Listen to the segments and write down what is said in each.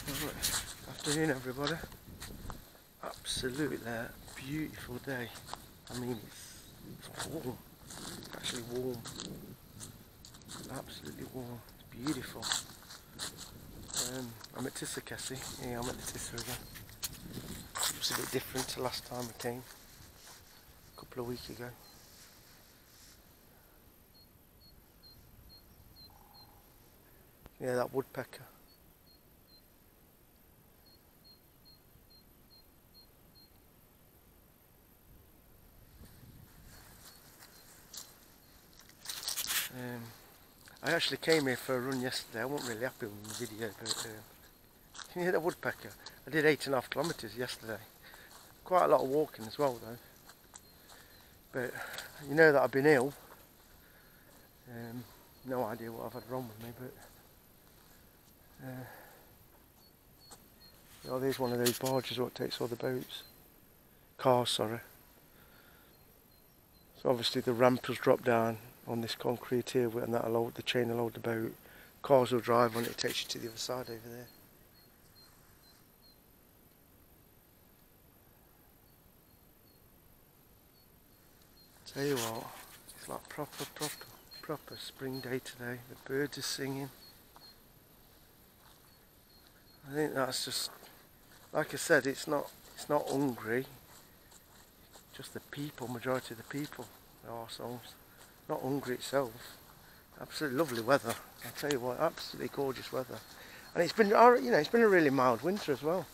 Right. Afternoon everybody. Absolutely beautiful day. I mean it's warm. It's actually warm. Absolutely warm. It's beautiful. I'm at Tisakesi. Yeah, I'm at the Tissa again. It's a bit different to last time I came. A couple of weeks ago. Yeah, that woodpecker. I actually came here for a run yesterday. I wasn't really happy with the video, but can you hear the woodpecker? I did 8.5 kilometres yesterday. Quite a lot of walking as well though. But you know that I've been ill. No idea what I've had wrong with me, but oh, there's one of those barges what takes all the boats. Cars, sorry. So obviously the ramp has dropped down on this concrete here, and that'll load the chain, will load the boat. Cars will drive on it, it takes you to the other side over there. Tell you what, it's like proper spring day today. The birds are singing. I think that's just, like I said, it's not hungry. Just the people, majority of the people, the arseholes. Not hungry itself. Absolutely lovely weather. I'll tell you what, absolutely gorgeous weather. And it's been, you know, it's been a really mild winter as well.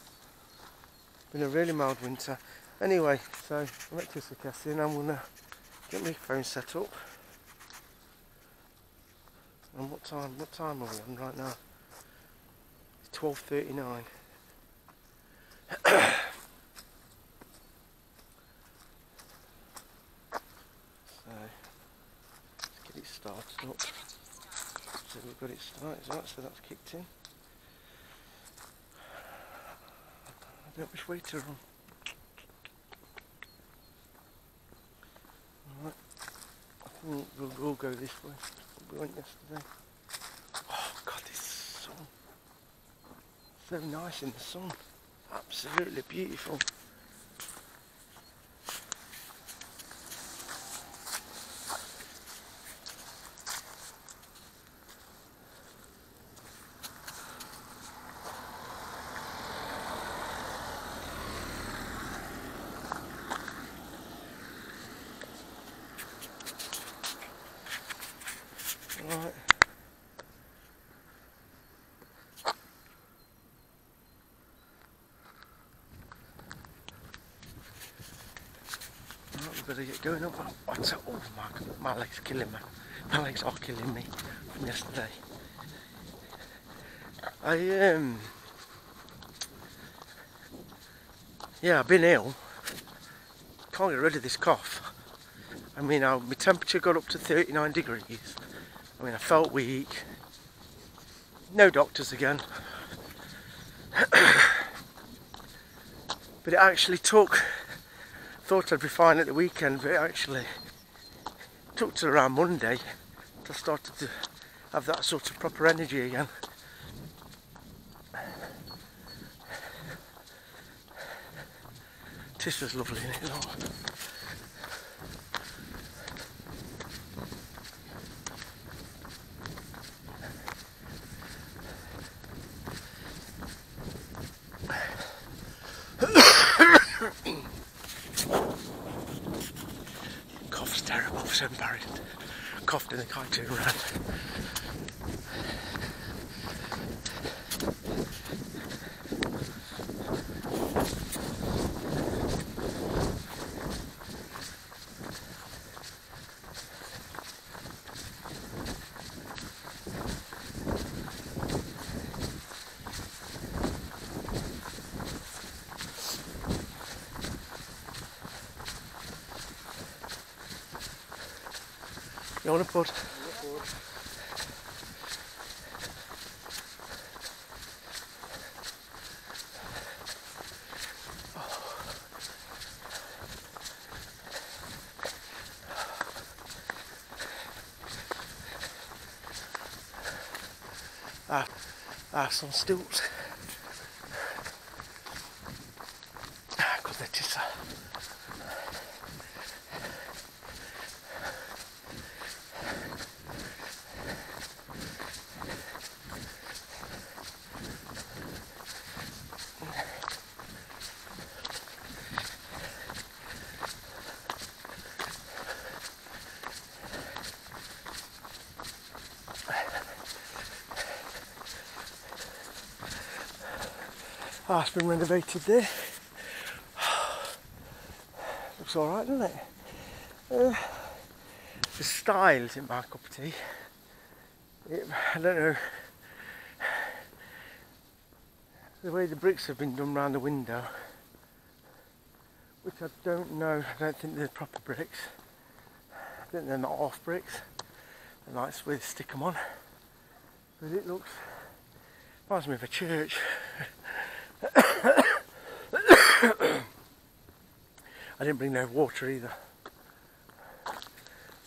It's been a really mild winter. Anyway, so I'm at Tisakesi and I'm gonna get my phone set up. And what time are we on right now? It's 12:39. It started up. So we've got it started, right, so that's kicked in. I don't know which way to run. Alright. I think we'll go this way. We went yesterday. Oh god, this sun. So nice in the sun. Absolutely beautiful. Right. We better get going up. Oh my leg's killing me. My legs are killing me from yesterday. Yeah, I've been ill. Can't get rid of this cough. I mean, my temperature got up to 39 degrees. I mean, I felt weak. No doctors again. But it actually took, thought I'd be fine at the weekend, but it actually took till around Monday till I started to have that sort of proper energy again. Tissa's lovely, isn't it? Cough's terrible, I'm so embarrassed. Coughed and I can't turn around. You want to put? Some stilts. practicer. Oh, it's been renovated there. Looks alright, doesn't it? The style isn't my cup of tea. I don't know. The way the bricks have been done around the window, which I don't know, I don't think they're proper bricks. I think they're not off bricks. They're nice the way they stick them on. But it looks, reminds me of a church. I didn't bring no water either.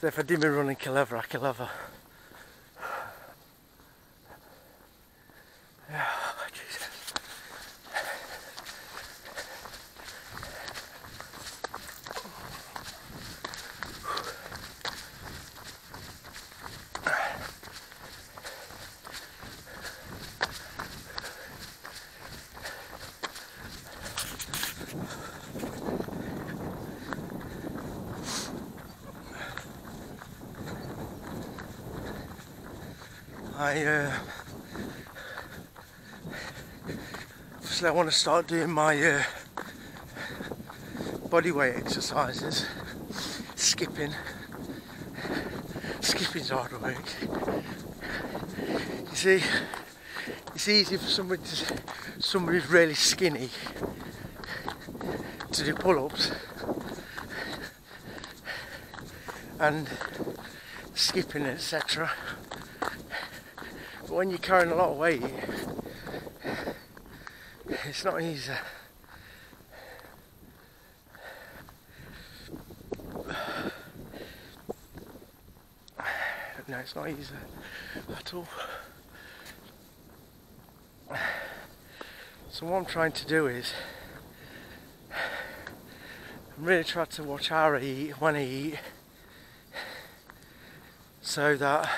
So if I did my run and kill ever, I kill ever. Oh, Jesus. Obviously I want to start doing my body weight exercises. Skipping's hard work. You see, it's easy for somebody who's really skinny to do pull-ups and skipping, etc. But when you're carrying a lot of weight, it's not easy. No, it's not easy at all. So what I'm trying to do is, I'm really trying to watch how I eat, when I eat, so that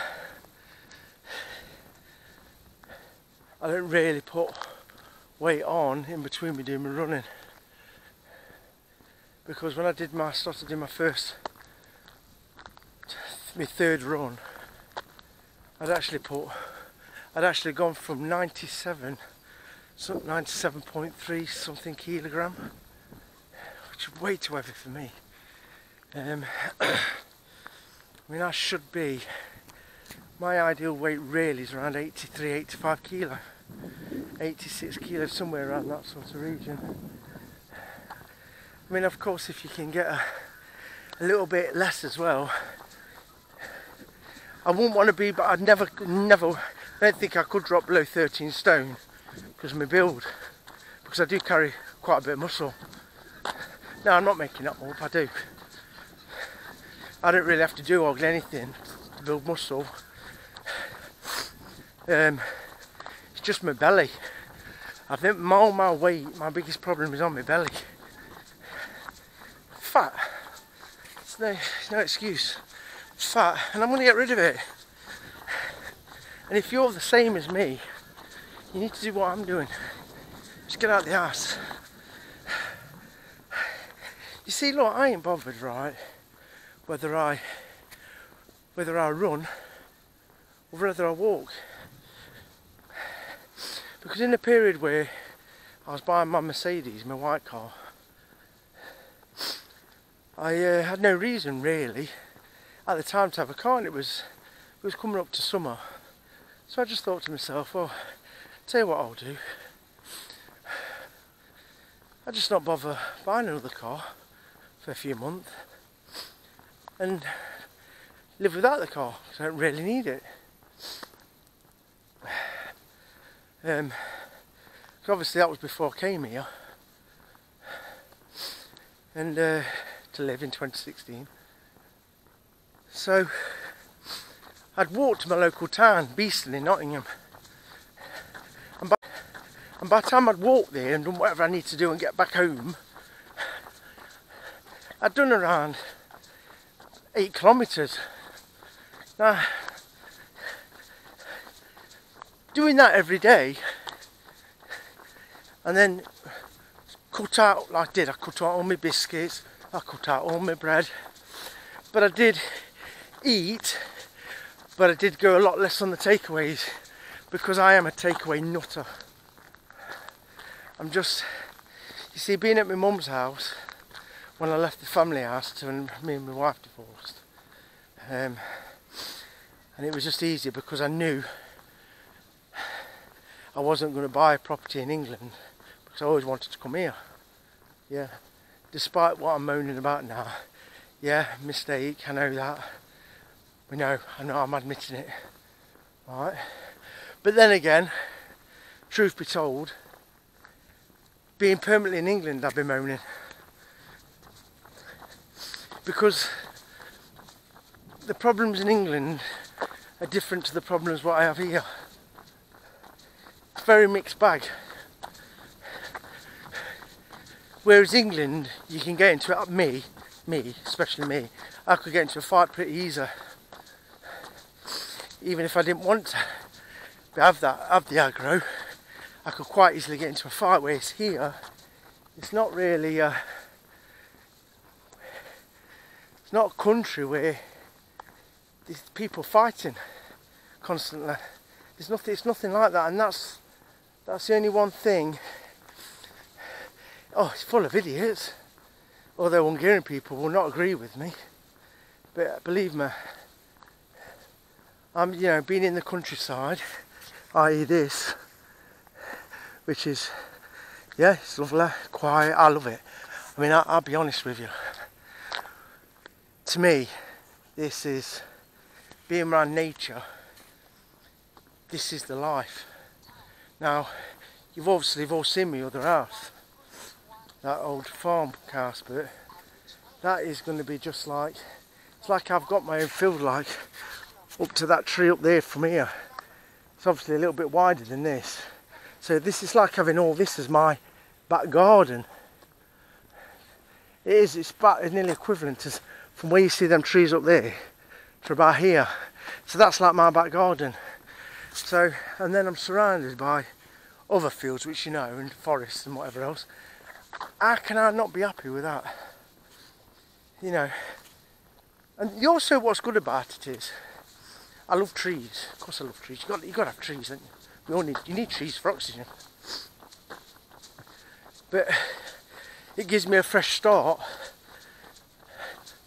I don't really put weight on in between me doing my running. Because when I started doing my third run, I'd actually gone from 97.3 something kilogram, which is way too heavy for me. I mean, I should be, my ideal weight really is around 83, 85 kilo, 86 kilos, somewhere around that sort of region. I mean, of course, if you can get a little bit less as well. I wouldn't want to be, but I'd never, I don't think I could drop below 13 stone because of my build, because I do carry quite a bit of muscle. No, I'm not making that up, I do. I don't really have to do hardly anything to build muscle. It's just my belly. I think all my weight, my biggest problem is on my belly. Fat. It's no excuse. It's fat, and I'm going to get rid of it. And if you're the same as me, you need to do what I'm doing. Just get out the arse. You see, look, I ain't bothered, right, whether I run or whether I walk. Because in the period where I was buying my Mercedes, my white car, I had no reason really at the time to have a car, and it was coming up to summer. So I just thought to myself, well, tell you what I'll do. I'll just not bother buying another car for a few months and live without the car, because I don't really need it. Obviously that was before I came here, and to live in 2016. So I'd walk to my local town, Beeston in Nottingham, and by the time I'd walk there and done whatever I need to do and get back home, I'd done around 8 kilometres. Now, doing that every day, and then cut out, like I did, I cut out all my biscuits, I cut out all my bread, but I did eat, but I did go a lot less on the takeaways, because I am a takeaway nutter. I'm just, you see, being at my mum's house, when I left the family house when me and my wife divorced, and it was just easier because I knew I wasn't going to buy a property in England, because I always wanted to come here. Yeah, despite what I'm moaning about now, yeah, mistake, I know that. I know I'm admitting it, right? But then again, truth be told, being permanently in England, I've been moaning. Because the problems in England are different to the problems what I have here. It's a very mixed bag. Whereas England, you can get into it, me, especially me, I could get into a fight pretty easy. Even if I didn't want to have the aggro, I could quite easily get into a fight. Whereas here, it's not really it's not a country where there's people fighting constantly. It's nothing like that, and that's the only one thing. Oh, it's full of idiots. Although Hungarian people will not agree with me, but believe me, I'm, being in the countryside, i.e. this, which is, yeah, it's lovely, quiet, I love it. I mean, I'll be honest with you. To me, this is, being around nature, this is the life. Now, you've obviously all seen my other house, that old farm house, but that is going to be just like, it's like I've got my own field, like, up to that tree up there from here. It's obviously a little bit wider than this. So this is like having all this as my back garden. It's about nearly equivalent to from where you see them trees up there to about here. So that's like my back garden. So, and then I'm surrounded by other fields, which and forests and whatever else. How can I not be happy with that? And also what's good about it is, I love trees. Of course I love trees. You got to have trees, don't you? You need trees for oxygen. But it gives me a fresh start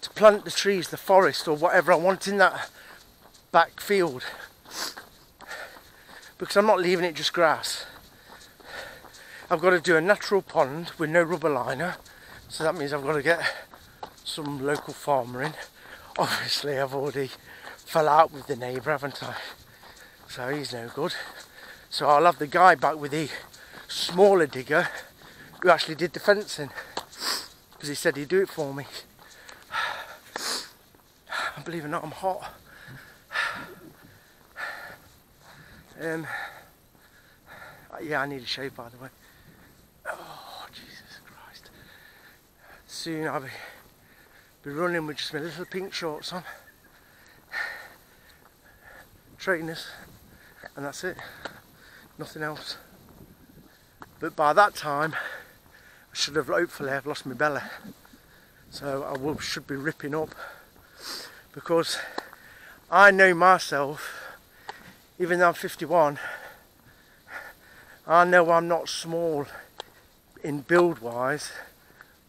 to plant the trees, the forest, or whatever I want in that back field. Because I'm not leaving it just grass. I've got to do a natural pond with no rubber liner. So that means I've got to get some local farmer in. Obviously I've already fell out with the neighbour, haven't I? So he's no good. So I'll have the guy back with the smaller digger who actually did the fencing, because he said he'd do it for me. Believe it or not, I'm hot. Yeah, I need a shave, by the way. Oh, Jesus Christ. Soon I'll be running with just my little pink shorts on, trainers, and that's it. Nothing else. But by that time, I should have hopefully have lost my belly. So I should be ripping up, because I know myself. Even though I'm 51, I know I'm not small in build wise,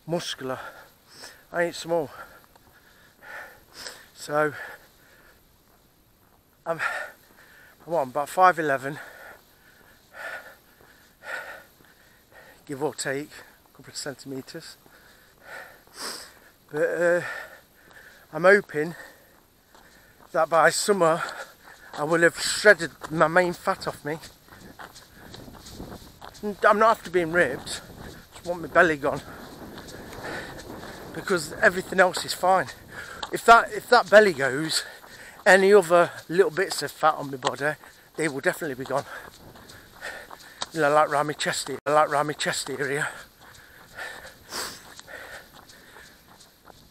muscular. I ain't small. So I'm about 5'11", give or take a couple of centimetres. But I'm hoping that by summer I will have shredded my main fat off me. I'm not after being ripped, just want my belly gone, because everything else is fine. If that belly goes, any other little bits of fat on my body, they will definitely be gone. Like around my chest area.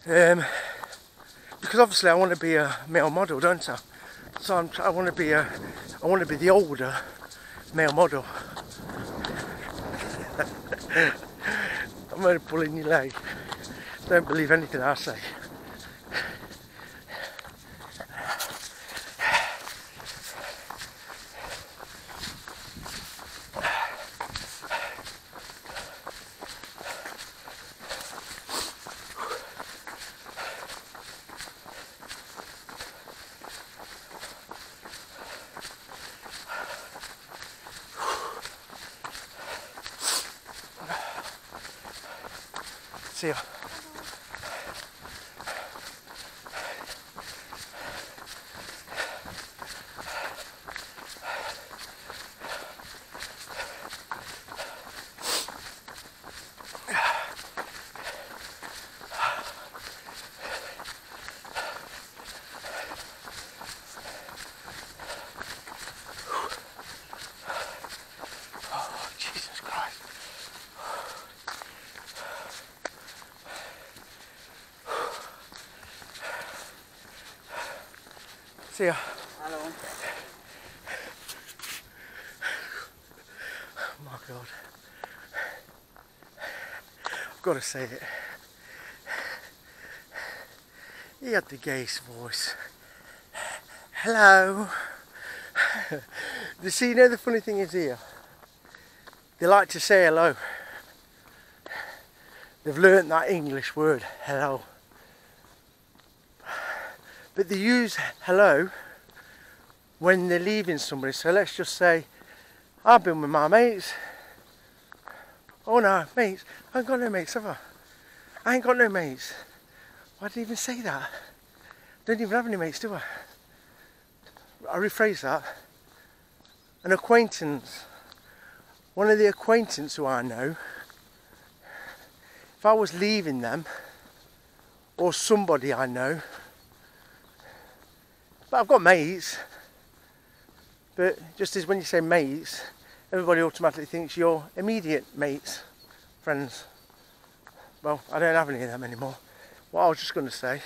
Because obviously I want to be a male model, don't I? So I want to be the older male model. I'm only pulling your leg. Don't believe anything I say. See ya. See ya. Hello. Oh my God. I've got to say it. He had the gayest voice. Hello. See, you know the funny thing is here? They like to say hello. They've learnt that English word, hello. But they use hello when they're leaving somebody. So let's just say, I've been with my mates. Oh no, mates? I ain't got no mates, have I? I ain't got no mates. Why did I even say that? Don't even have any mates, do I? I rephrase that. An acquaintance. One of the acquaintance who I know, if I was leaving them, or somebody I know, but I've got mates, but just as when you say mates, everybody automatically thinks you're immediate mates, friends. Well, I don't have any of them anymore. What I was just going to say,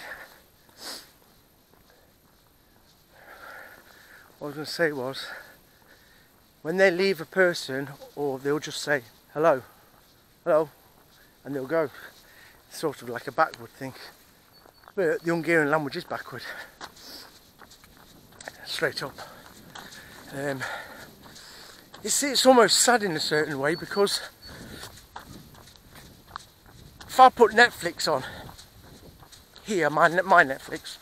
was, when they leave a person, or they'll just say, hello, hello, and they'll go. It's sort of like a backward thing. But the Hungarian language is backward. Straight up. It's almost sad in a certain way, because if I put Netflix on here, my Netflix,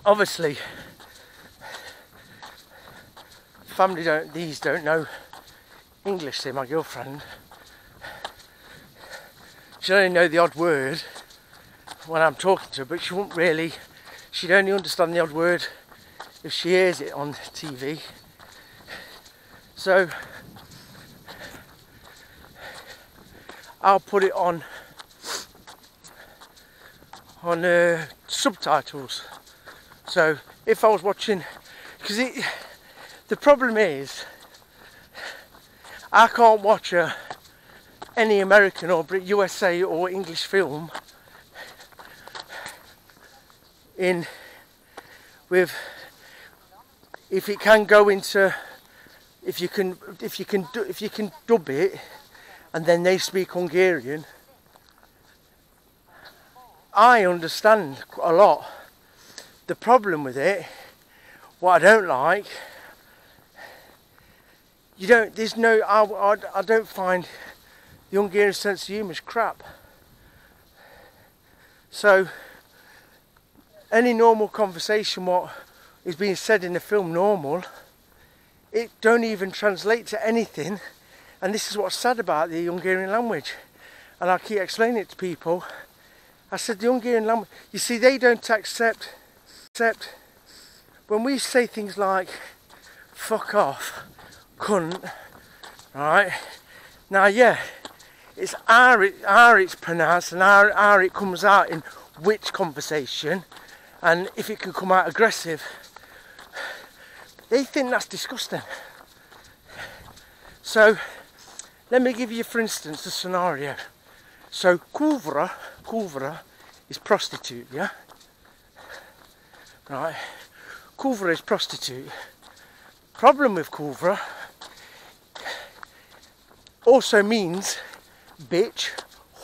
obviously family don't know English. Say my girlfriend, she only know the odd word when I'm talking to her, but she'd only understand the odd word if she hears it on TV. So I'll put it on subtitles. So if I was watching, because the problem is I can't watch any American or USA or English film if it can go into, if you can dub it and then they speak Hungarian, I understand a lot. The problem with it, what I don't like, I don't find the Hungarian sense of humour is crap. So any normal conversation what is being said in the film normal, it don't even translate to anything. And this is what's sad about the Hungarian language. And I keep explaining it to people. I said the Hungarian language, you see, they don't accept when we say things like fuck off, cunt, right? Now yeah, it's how it's pronounced and how it comes out in which conversation, and if it can come out aggressive. They think that's disgusting. So let me give you, for instance, a scenario. So kuvra is prostitute, yeah? Right? Kuvra is prostitute. Problem with kuvra also means bitch,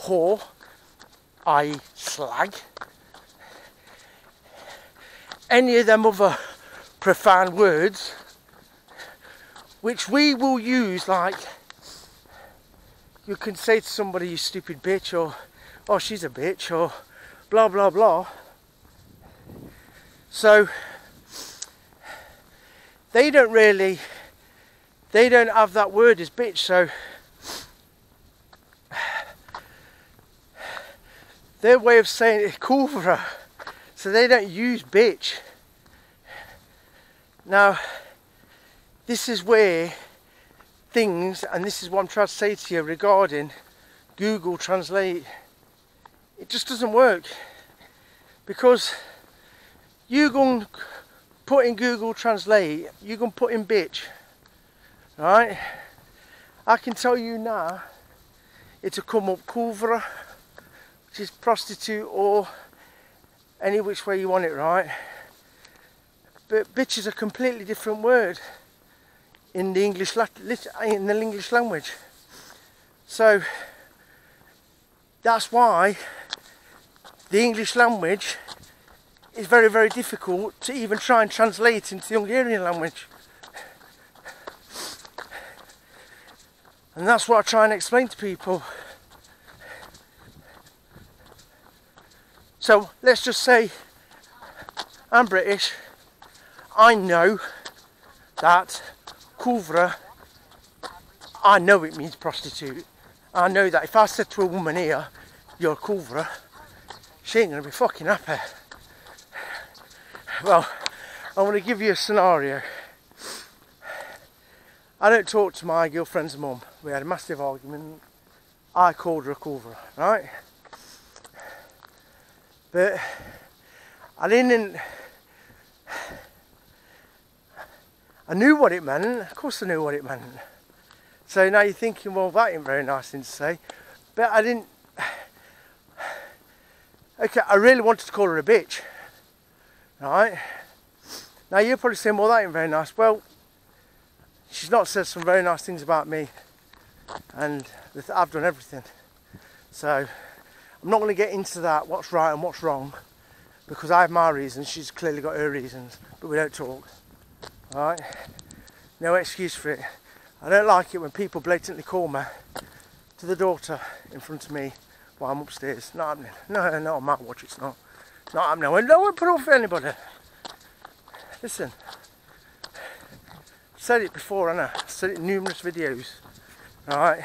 whore, i.e. slag. Any of them other profound words which we will use, like you can say to somebody, you stupid bitch, or oh, she's a bitch, or blah blah blah. So they don't have that word as bitch, so their way of saying it is kuvra, so they don't use bitch. Now this is where things, and this is what I'm trying to say to you regarding Google Translate, it just doesn't work, because you go put in Google Translate, you can put in bitch, right? I can tell you now, it'll come up kuvra, which is prostitute, or any which way you want it, right? But bitch is a completely different word in the English language. So that's why the English language is very, very difficult to even try and translate into the Hungarian language. And that's what I try and explain to people. So let's just say I'm British. I know that kuvra, I know it means prostitute. I know that if I said to a woman here, you're a kuvra, she ain't going to be fucking happy. Well, I want to give you a scenario. I don't talk to my girlfriend's mum. We had a massive argument. I called her a kuvra, right? But I knew what it meant. Of course I knew what it meant. So now you're thinking, well, that ain't very nice thing to say. But I didn't... Okay, I really wanted to call her a bitch. Right? Now you're probably saying, well, that ain't very nice. Well, she's not said some very nice things about me. And I've done everything. So I'm not going to get into that, what's right and what's wrong. Because I have my reasons, she's clearly got her reasons. But we don't talk. Right? No excuse for it. I don't like it when people blatantly call me to the daughter in front of me while I'm upstairs. Not happening. No, not on my watch, it's not. Not happening. I won't put up for anybody. Listen. I've said it before, haven't I? I've said it in numerous videos. Alright?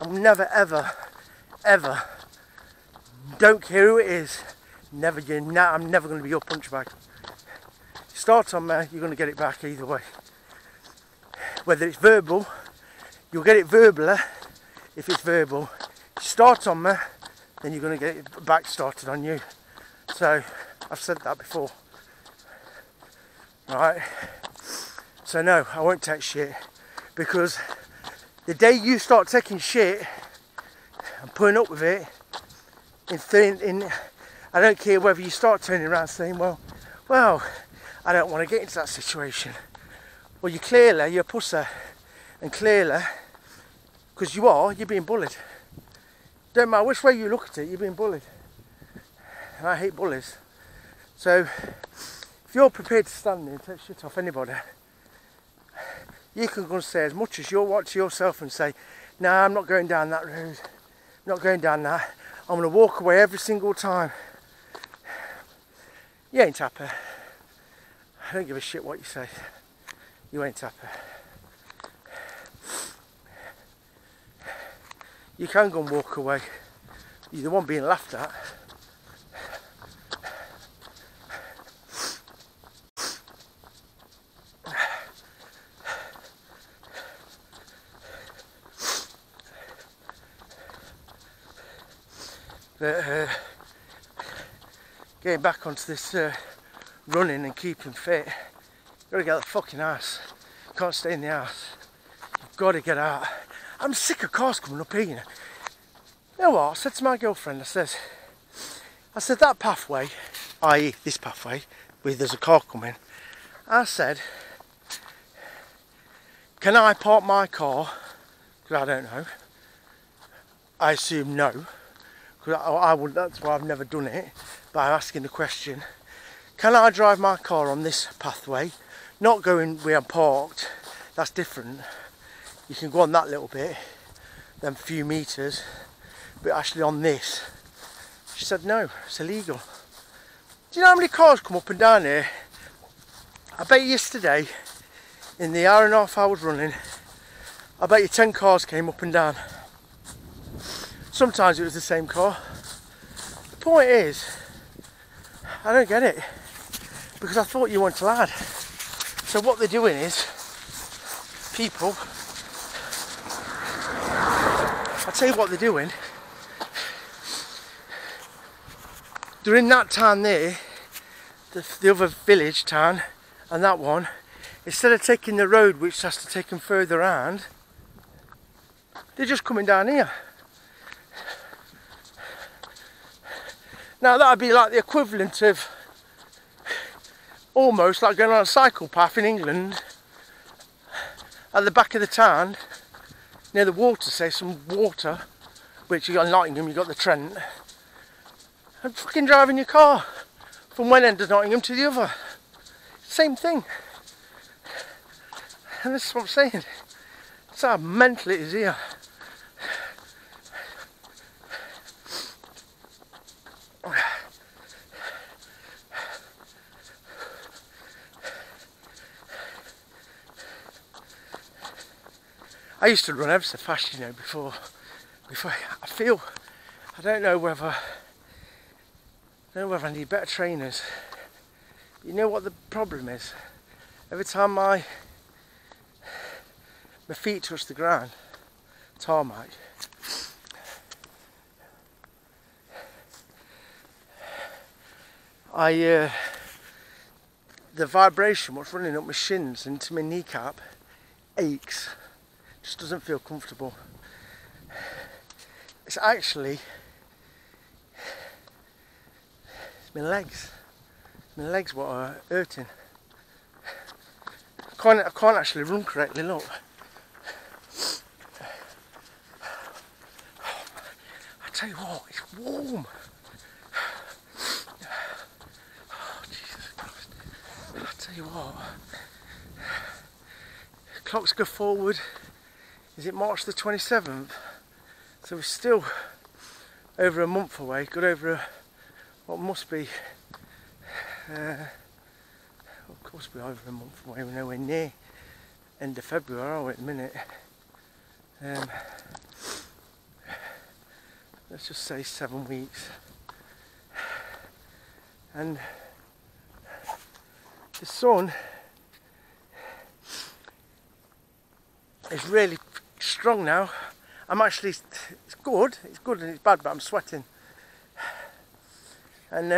I'm never, ever, don't care who it is, I'm never going to be your punch bag. Start on me, you're going to get it back either way. Whether it's verbal, you'll get it verbally if it's verbal. Start on me, then you're going to get it back started on you. So, I've said that before. Right? So no, I won't take shit. Because the day you start taking shit and putting up with it, I don't care whether you start turning around saying, well, I don't want to get into that situation. Well, you're a pussy. And clearly, because you're being bullied. Don't matter which way you look at it, you're being bullied. And I hate bullies. So, if you're prepared to stand there and take shit off anybody, you can go and say as much as you want to yourself and say, no, I'm not going down that road. I'm not going down that. I'm going to walk away every single time. You ain't happy. I don't give a shit what you say. You ain't happy. You can go and walk away. You're the one being laughed at. But getting back onto this running and keeping fit, you've got to get out of the fucking house. You can't stay in the house. You've got to get out. I'm sick of cars coming up here, you know. You know what, I said to my girlfriend, I said that pathway, i.e. this pathway, where there's a car coming, I said, can I park my car? Because I don't know. I assume no. Because I would, that's why I've never done it, by asking the question, can I drive my car on this pathway? Not going where I'm parked, that's different. You can go on that little bit, then a few metres, but actually on this. She said no, it's illegal. Do you know how many cars come up and down here? I bet yesterday, in the hour and a half I was running, I bet you 10 cars came up and down. Sometimes it was the same car. The point is, I don't get it, because I thought you weren't allowed. So what they're doing is, people, I'll tell you what they're doing. They're in that town there, the other village town, and that one. Instead of taking the road which has to take them further around, they're just coming down here. Now that would be like the equivalent of almost like going on a cycle path in England at the back of the town near the water, say some water, which you got in Nottingham, you got the Trent, and fucking driving your car from one end of Nottingham to the other. Same thing. And this is what I'm saying. That's how mental it is here. I used to run ever so fast, you know, before I don't know whether I need better trainers. You know what the problem is? Every time my feet touch the ground, tarmac, the vibration what's running up my shins into my kneecap aches. Just doesn't feel comfortable. It's actually my legs what are hurting. I can't actually run correctly, look. I tell you what, it's warm. Oh, Jesus Christ. I tell you what. Clocks go forward. Is it March the 27th? So we're still over a month away, got over what must be, of course we're over a month away, we're nowhere near end of February, are we, at the minute? Let's just say 7 weeks. And the sun is really strong now. I'm actually, it's good and it's bad, but I'm sweating. And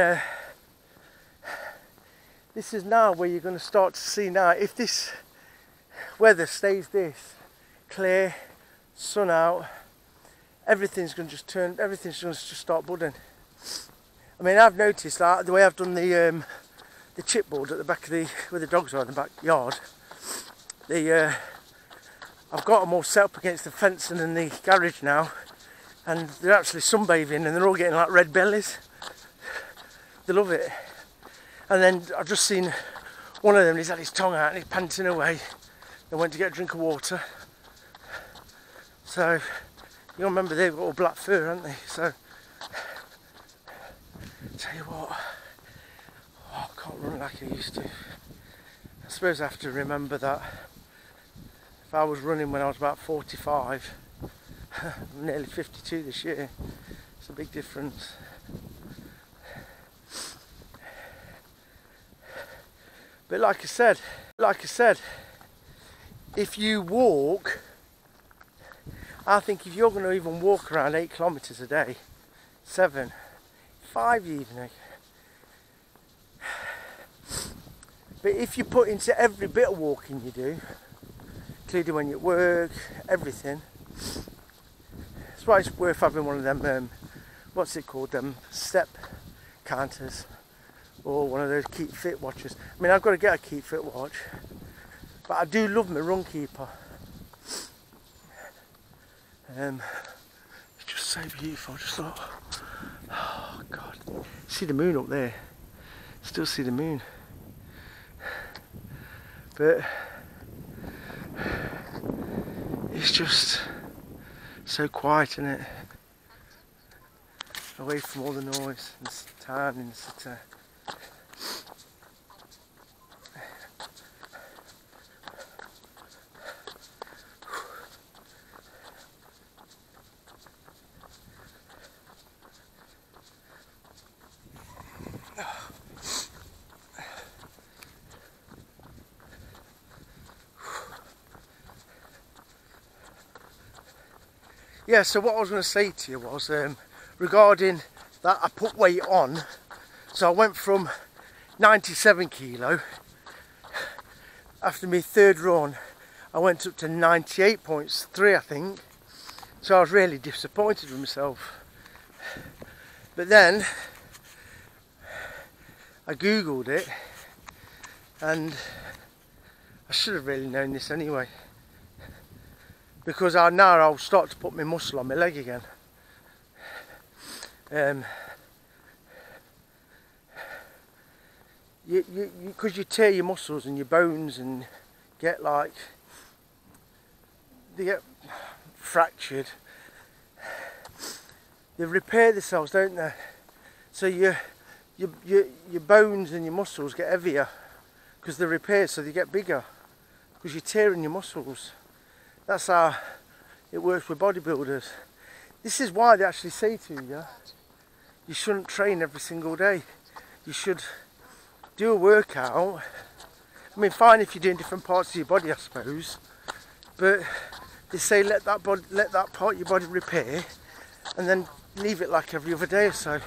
this is now where you're going to start to see now, if this weather stays this clear, sun out, everything's going to just turn, everything's going to just start budding. I mean, I've noticed that the way I've done the chipboard at the back of where the dogs are in the backyard, I've got them all set up against the fencing in the garage now, and they're actually sunbathing and they're all getting like red bellies. They love it. And then I've just seen one of them, he's had his tongue out and he's panting away. They went to get a drink of water. So, you remember they've got all black fur, haven't they? So, tell you what, I can't run like I used to. I suppose I have to remember that if I was running when I was about 45, I'm nearly 52 this year, it's a big difference. But like I said, if you walk, I think if you're going to even walk around 8 kilometres a day, 7, 5 even, but if you put into every bit of walking you do, including when you work, everything, why it's worth having one of them, what's it called, them step counters, or one of those Keep Fit watches. I mean, I've got to get a Keep Fit watch, but I do love my Run Keeper. It's just so beautiful. I just thought, oh God, see the moon up there, still see the moon, but it's just so quiet, isn't it? Away from all the noise in the town, in the city. Yeah, so what I was going to say to you was regarding that I put weight on. So I went from 97 kilo. After my third run, I went up to 98.3, I think. So I was really disappointed with myself. But then I googled it, and I should have really known this anyway, because I'll start to put my muscle on my leg again. Because you tear your muscles and your bones and get they get fractured. They repair themselves, don't they? So your bones and your muscles get heavier because they're repaired, so they get bigger because you're tearing your muscles. That's how it works with bodybuilders. This is why they actually say to you, you shouldn't train every single day. You should do a workout. I mean, fine if you're doing different parts of your body, I suppose, but they say let that part of your body repair, and then leave it like every other day or so.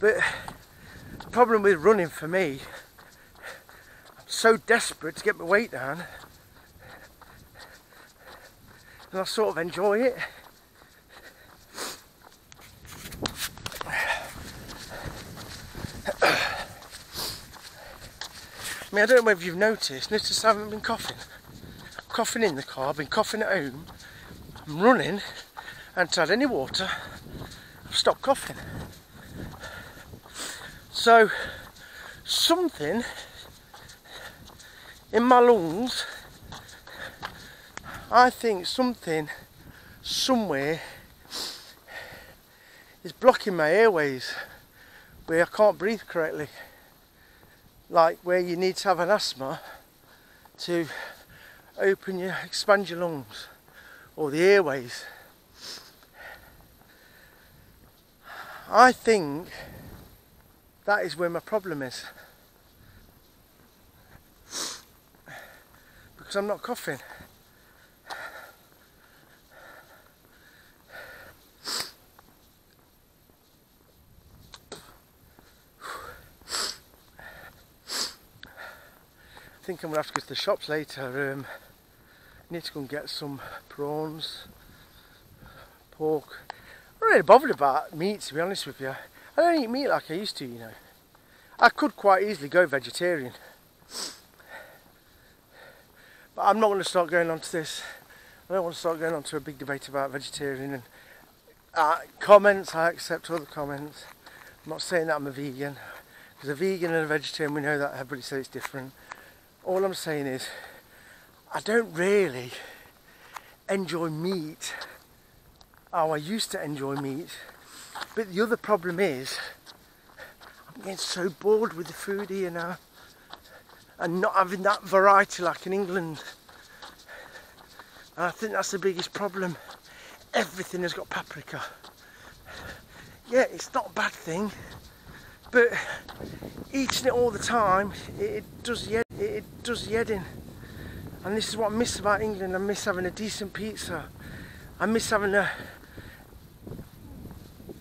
But the problem with running for me, I'm so desperate to get my weight down, and I sort of enjoy it. I mean, I don't know whether you've noticed I haven't been coughing. I'm coughing in the car, I've been coughing at home, I'm running, I haven't had any water, I've stopped coughing. So, something in my lungs, I think something, somewhere, is blocking my airways, where I can't breathe correctly. Like where you need to have an asthma to expand your lungs, or the airways. I think that is where my problem is, because I'm not coughing. I think I'm going to have to go to the shops later. I need to go and get some prawns, pork. I'm not really bothered about meat, to be honest with you. I don't eat meat like I used to, you know. I could quite easily go vegetarian, but I'm not going to start going on to this. I don't want to start going on to a big debate about vegetarian and comments. I accept all the comments. I'm not saying that I'm a vegan, because a vegan and a vegetarian, we know that everybody says it's different. All I'm saying is, I don't really enjoy meat how I used to enjoy meat. But the other problem is, I'm getting so bored with the food here now, and not having that variety like in England. And I think that's the biggest problem. Everything has got paprika. Yeah, it's not a bad thing, but eating it all the time, it does the head in. And this is what I miss about England. I miss having a decent pizza. I miss having a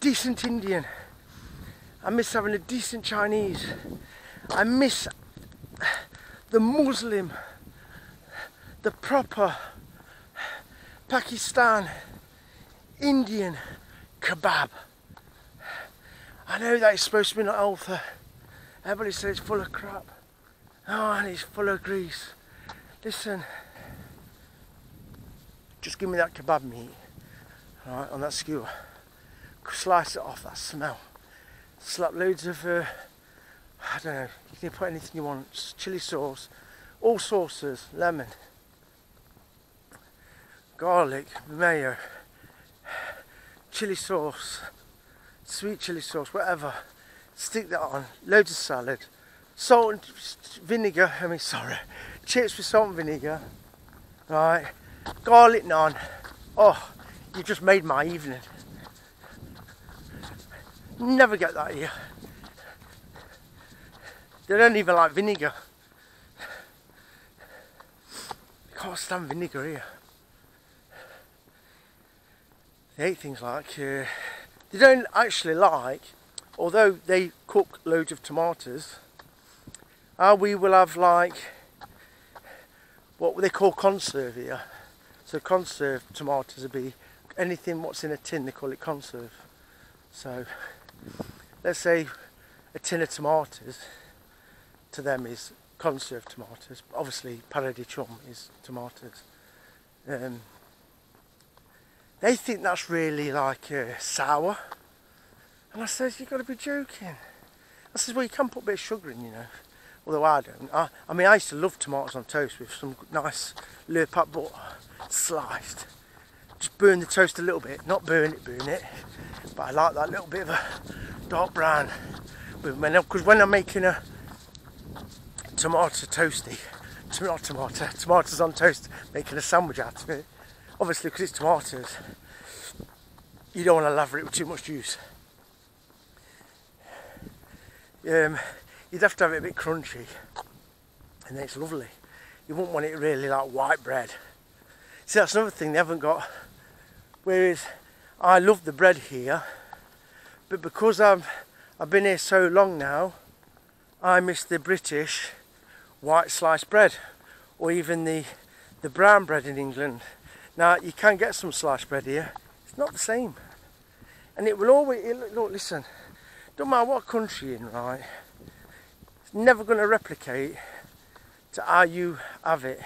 decent Indian. I miss having a decent Chinese. I miss the Muslim, the proper Pakistan, Indian kebab. I know that it's supposed to be not healthy. Everybody says it's full of crap. Oh, and it's full of grease. Listen, just give me that kebab meat, right, on that skewer. Slice it off, that smell. Slap loads of, I don't know, you can put anything you want. Chili sauce, all sauces, lemon, garlic, mayo, chili sauce, sweet chili sauce, whatever. Stick that on, loads of salad, salt and vinegar, chips with salt and vinegar, right, garlic naan. Oh, you just made my evening. Never get that here. They don't even like vinegar. You can't stand vinegar here. They hate things like, they don't actually like, although they cook loads of tomatoes, we will have like what they call conserve here. So conserve tomatoes would be anything what's in a tin, they call it conserve. So let's say a tin of tomatoes to them is conserved tomatoes. Obviously paradis chum is tomatoes. They think that's really like sour. And I says, you've got to be joking. I says, well, you can put a bit of sugar in, you know. Although I don't. I mean, I used to love tomatoes on toast with some nice Lurpak butter sliced. Just burn the toast a little bit. Not burn it. But I like that little bit of a dark brown. Because when I'm making a tomato toasty, tomatoes on toast, making a sandwich out of it, obviously because it's tomatoes, you don't want to lather it with too much juice. You'd have to have it a bit crunchy, and then it's lovely. You wouldn't want it really like white bread. See, that's another thing they haven't got. Whereas I love the bread here, but because I've been here so long now, I miss the British white sliced bread, or even the brown bread in England. Now you can get some sliced bread here. It's not the same, and it will always look. Listen, don't matter what country you're in, right? It's never going to replicate to how you have it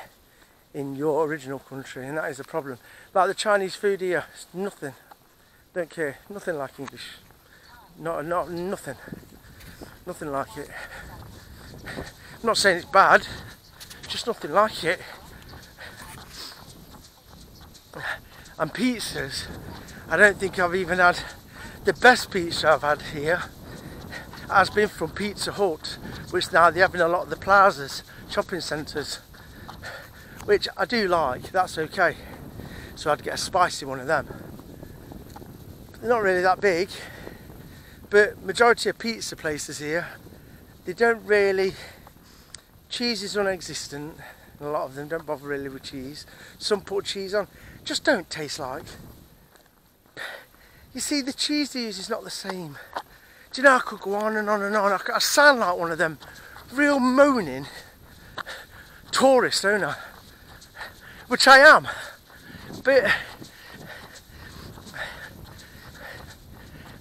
in your original country, and that is a problem. Like the Chinese food here, it's nothing. Don't care. Nothing like English. Nothing like it. I'm not saying it's bad. Just nothing like it. And pizzas, I don't think I've even had the best pizza I've had here has been from Pizza Hut, which now they're having a lot of the plazas, shopping centres, which I do like. That's okay. So I'd get a spicy one of them. They're not really that big, but majority of pizza places here, they don't really, cheese is non-existent. A lot of them don't bother really with cheese. Some put cheese on, just don't taste like. You see, the cheese they use is not the same. Do you know, I could go on and on and on. I sound like one of them real moaning tourists, don't I? Which I am. But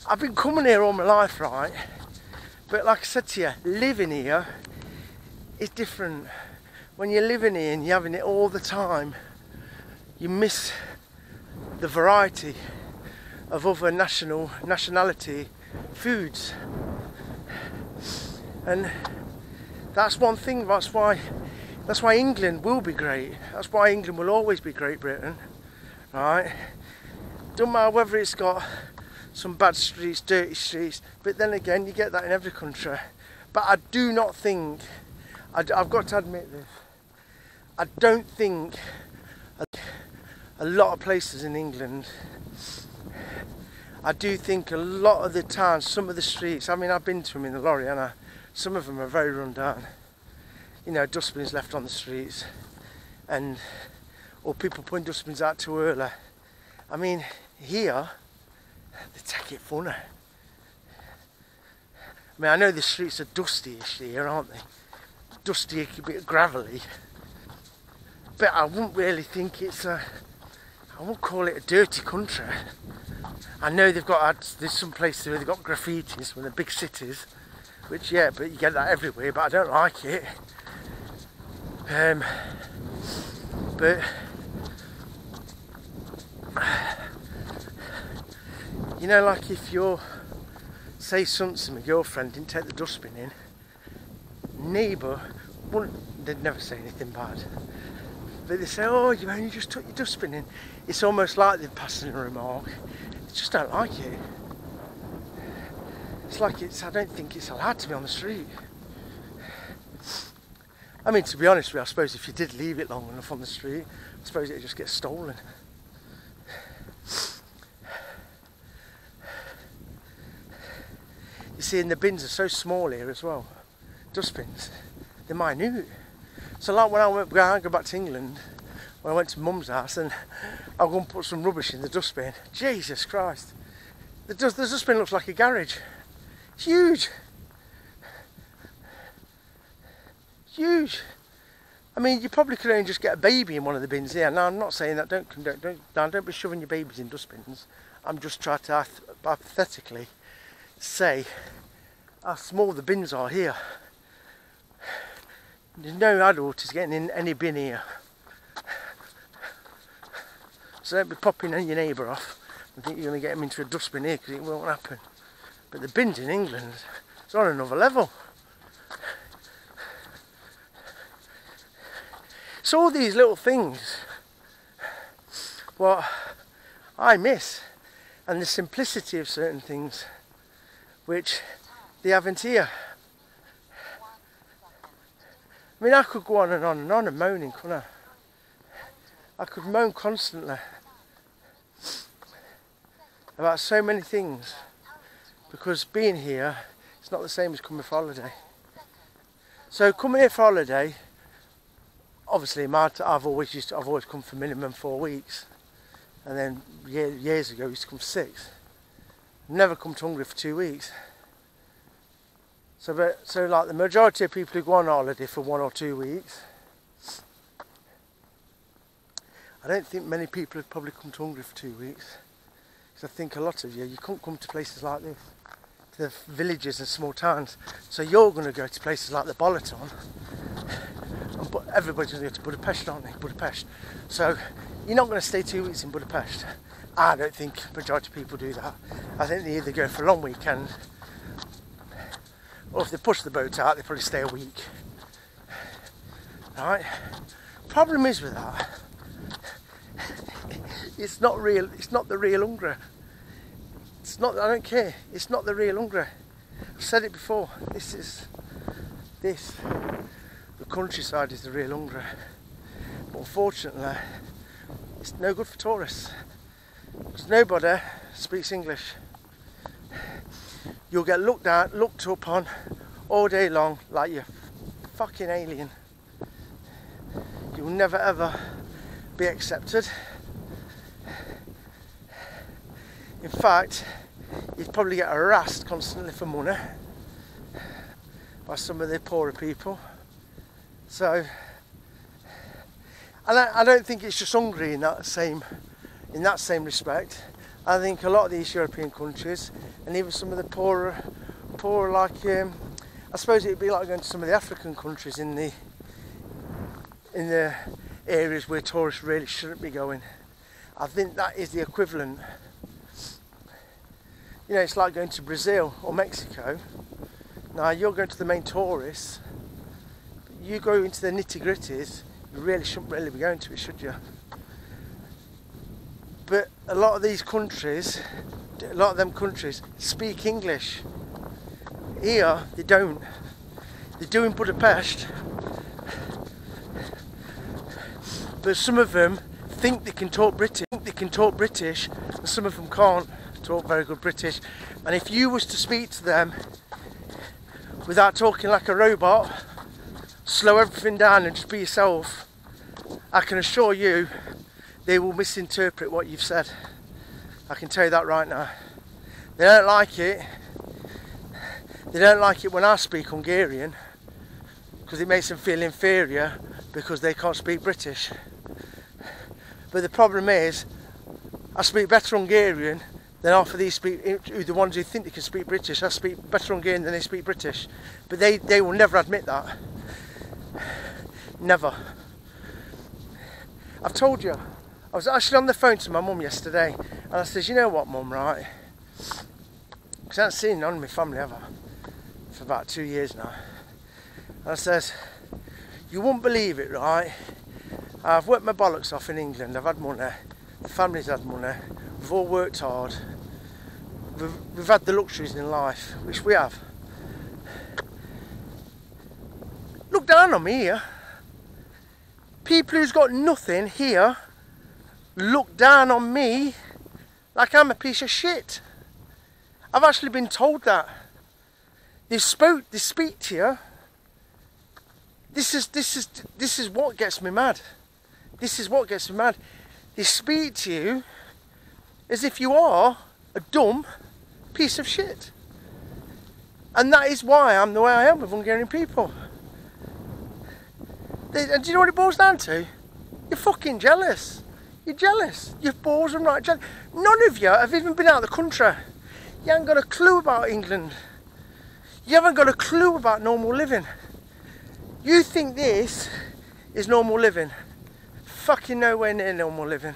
I've been coming here all my life, right? But like I said to you, living here is different. When you're living here and you're having it all the time, you miss the variety of other nationality foods. And that's one thing, that's why England will be great. That's why England will always be Great Britain, right? Don't matter whether it's got some bad streets, dirty streets, but then again, you get that in every country. But I do not think, I've got to admit this, I don't think a lot of places in England, I do think a lot of the towns, some of the streets, I mean, I've been to them in the lorry, and some of them are very run down. You know, dustbins left on the streets, or people putting dustbins out too early. I mean, here, they take it funny. I mean, I know the streets are dusty-ish here, aren't they? Dusty, a bit gravelly. But I wouldn't really think it's I I won't call it a dirty country. I know there's some places where they've got graffitis from the big cities, which, yeah, but you get that everywhere, but I don't like it. But you know, like if you're, say something, my girlfriend didn't take the dustbin in, neighbour they'd never say anything bad, but they say, oh, you only just took your dustbin in. It's almost like they're passing a remark. They just don't like it. It's like I don't think it's allowed to be on the street. I mean, to be honest with you, I suppose if you did leave it long enough on the street, I suppose it'd just get stolen. You see, and the bins are so small here as well. Dustbins, they're minute. So like when I go back to England, when I went to Mum's house and I was going to put some rubbish in the dustbin, Jesus Christ, the dustbin looks like a garage. It's huge. Huge. I mean, you probably could only just get a baby in one of the bins here. Now, I'm not saying that. Don't be shoving your babies in dustbins. I'm just trying to hypothetically say how small the bins are here. There's no adult is getting in any bin here. So don't be popping your neighbour off and think you're going to get him into a dustbin here, because it won't happen. But the bins in England, it's on another level. It's all these little things what I miss, and the simplicity of certain things which they haven't here. I mean, I could go on and on and on and moaning, couldn't I? I could moan constantly about so many things, because being here, it's not the same as coming for holiday. So coming here for holiday, obviously I've always come for minimum 4 weeks, and then years ago I used to come for 6. Never come to Hungary for 2 weeks. So like the majority of people who go on holiday for 1 or 2 weeks, I don't think many people have probably come to Hungary for 2 weeks. Because I think a lot of you can't come to places like this, to the villages and small towns. So you're going to go to places like the Balaton, and everybody's going to go to Budapest, aren't they? Budapest. So you're not going to stay 2 weeks in Budapest. I don't think the majority of people do that. I think they either go for a long weekend, or if they push the boat out, they probably stay a week. Right? Problem is with that, it's not real. It's not the real Hungary. It's not. I don't care. It's not the real Hungary. I've said it before. The countryside is the real Hungary. But unfortunately, it's no good for tourists, because nobody speaks English. You'll get looked up on all day long like you're fucking alien. You'll never ever be accepted. In fact, you'd probably get harassed constantly for money by some of the poorer people. So, and I don't think it's just Hungary in that same respect. I think a lot of these European countries, and even some of the poorer like, I suppose it'd be like going to some of the African countries in the areas where tourists really shouldn't be going. I think that is the equivalent. You know, it's like going to Brazil or Mexico. Now you're going to the main tourists, but you go into the nitty-gritties, you really shouldn't really be going to it, should you? But a lot of these countries, a lot of them countries speak English. Here, they don't. They do in Budapest, but some of them think they can talk British, and some of them can't talk very good British. And if you was to speak to them without talking like a robot, slow everything down and just be yourself, I can assure you they will misinterpret what you've said. I can tell you that right now. They don't like it. They don't like it when I speak Hungarian, because it makes them feel inferior because they can't speak British. But the problem is, I speak better Hungarian than half of these the ones who think they can speak British. I speak better Hungarian than they speak British. But they will never admit that. Never. I've told you. I was actually on the phone to my mum yesterday, and I said, you know what, Mum, right? Because I haven't seen none of my family ever for about 2 years now. And I says, you wouldn't believe it, right? I've worked my bollocks off in England. I've had money. The family's had money. We've all worked hard. We've had the luxuries in life, which we have. Look down on me here. People who's got nothing here look down on me like I'm a piece of shit. I've actually been told that. They speak to you. This is what gets me mad. This is what gets me mad. They speak to you as if you are a dumb piece of shit. And that is why I'm the way I am with Hungarian people. And do you know what it boils down to? You're fucking jealous. You're jealous. You're balls and right jealous. None of you have even been out of the country. You haven't got a clue about England. You haven't got a clue about normal living. You think this is normal living. Fucking nowhere near normal living.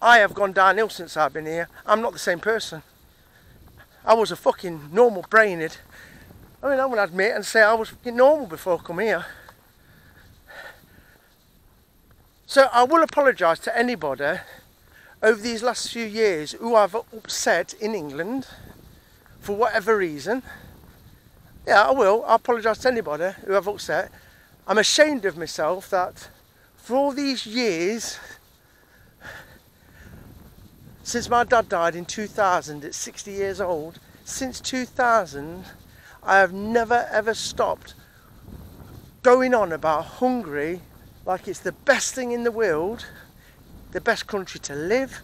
I have gone downhill since I've been here. I'm not the same person. I was a fucking normal brained. I mean, I'm going to admit and say I was fucking normal before I come here. So I will apologise to anybody over these last few years who I've upset in England for whatever reason. Yeah, I will. I'll apologise to anybody who I've upset. I'm ashamed of myself that for all these years, since my dad died in 2000 at 60 years old, since 2000, I have never ever stopped going on about Hungary like it's the best thing in the world, the best country to live,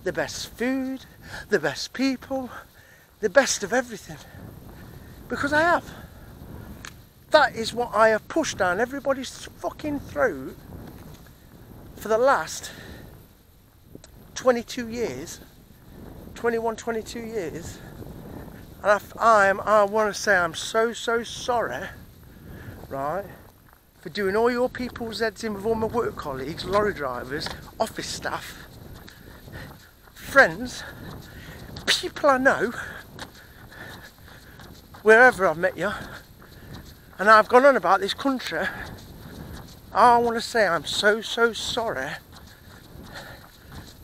the best food, the best people, the best of everything. Because I have. That is what I have pushed down everybody's fucking throat for the last 22 years, 22 years. And I want to say I'm so sorry, right, for doing all your people's heads in with all my work colleagues, lorry drivers, office staff, friends, people I know, wherever I've met you, and I've gone on about this country. I want to say I'm so sorry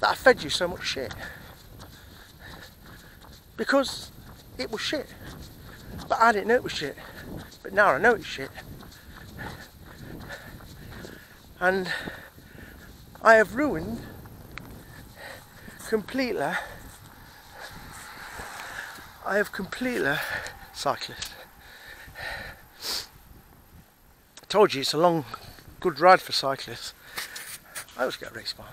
that I fed you so much shit. Because it was shit. But I didn't know it was shit. But now I know it's shit. And I have ruined completely. Cyclist. I told you it's a long, good ride for cyclists. I always get a race bike.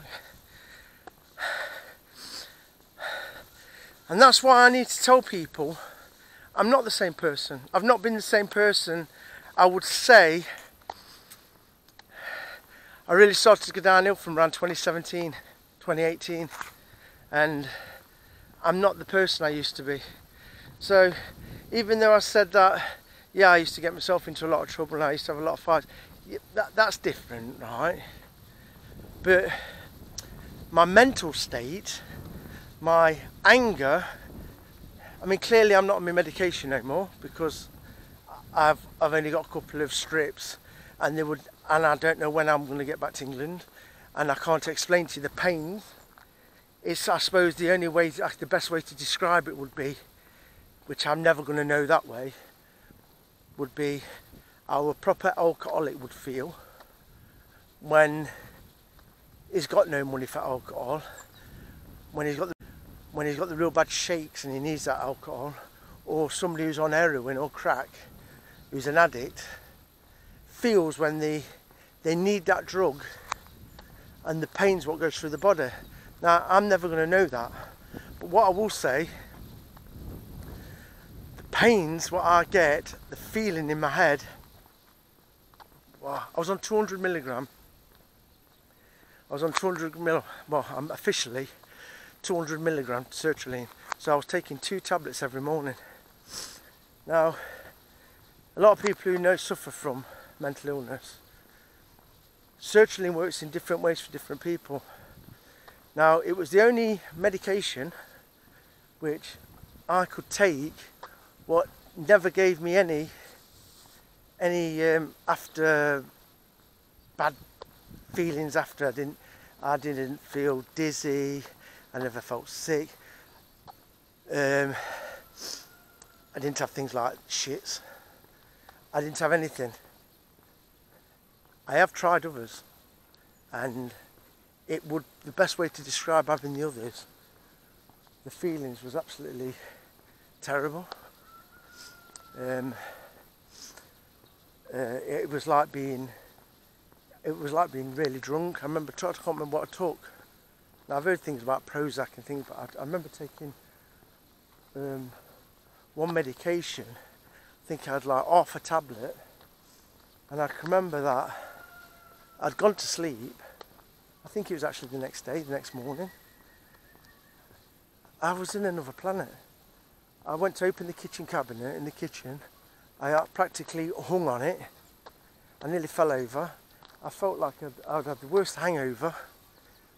And that's why I need to tell people I'm not the same person. I've not been the same person. I would say I really started to go downhill from around 2017, 2018, and I'm not the person I used to be. So even though I said that, yeah, I used to get myself into a lot of trouble and I used to have a lot of fights, that's different, right? But my mental state, my anger, I mean, clearly I'm not on my medication anymore because I've only got a couple of strips, and I don't know when I'm going to get back to England, and I can't explain to you the pain. It's, I suppose, the best way to describe it would be, which I'm never going to know that way, would be how a proper alcoholic would feel when he's got no money for alcohol, when he's got the real bad shakes and he needs that alcohol, or somebody who's on heroin or crack, who's an addict, feels when they need that drug, and the pain's what goes through the body. Now, I'm never going to know that, but what I will say, the pains what I get, the feeling in my head, well, I was on 200 milligram. I was on 200 mil. Well, I'm officially 200 milligram sertraline. So I was taking 2 tablets every morning. Now, a lot of people who suffer from mental illness, sertraline works in different ways for different people. Now, it was the only medication which I could take what never gave me any after bad feelings after. I didn't feel dizzy, I never felt sick. I didn't have things like shits. I didn't have anything. I have tried others, and the best way to describe having the others, the feelings was absolutely terrible. It was like being really drunk. I remember, I can't remember what I took. Now, I've heard things about Prozac and things, but I remember taking one medication. I think I had like half a tablet, and I can remember that I'd gone to sleep. I think it was actually the next morning. I was in another planet. I went to open the kitchen cabinet in the kitchen. I practically hung on it. I nearly fell over. I felt like I'd had the worst hangover.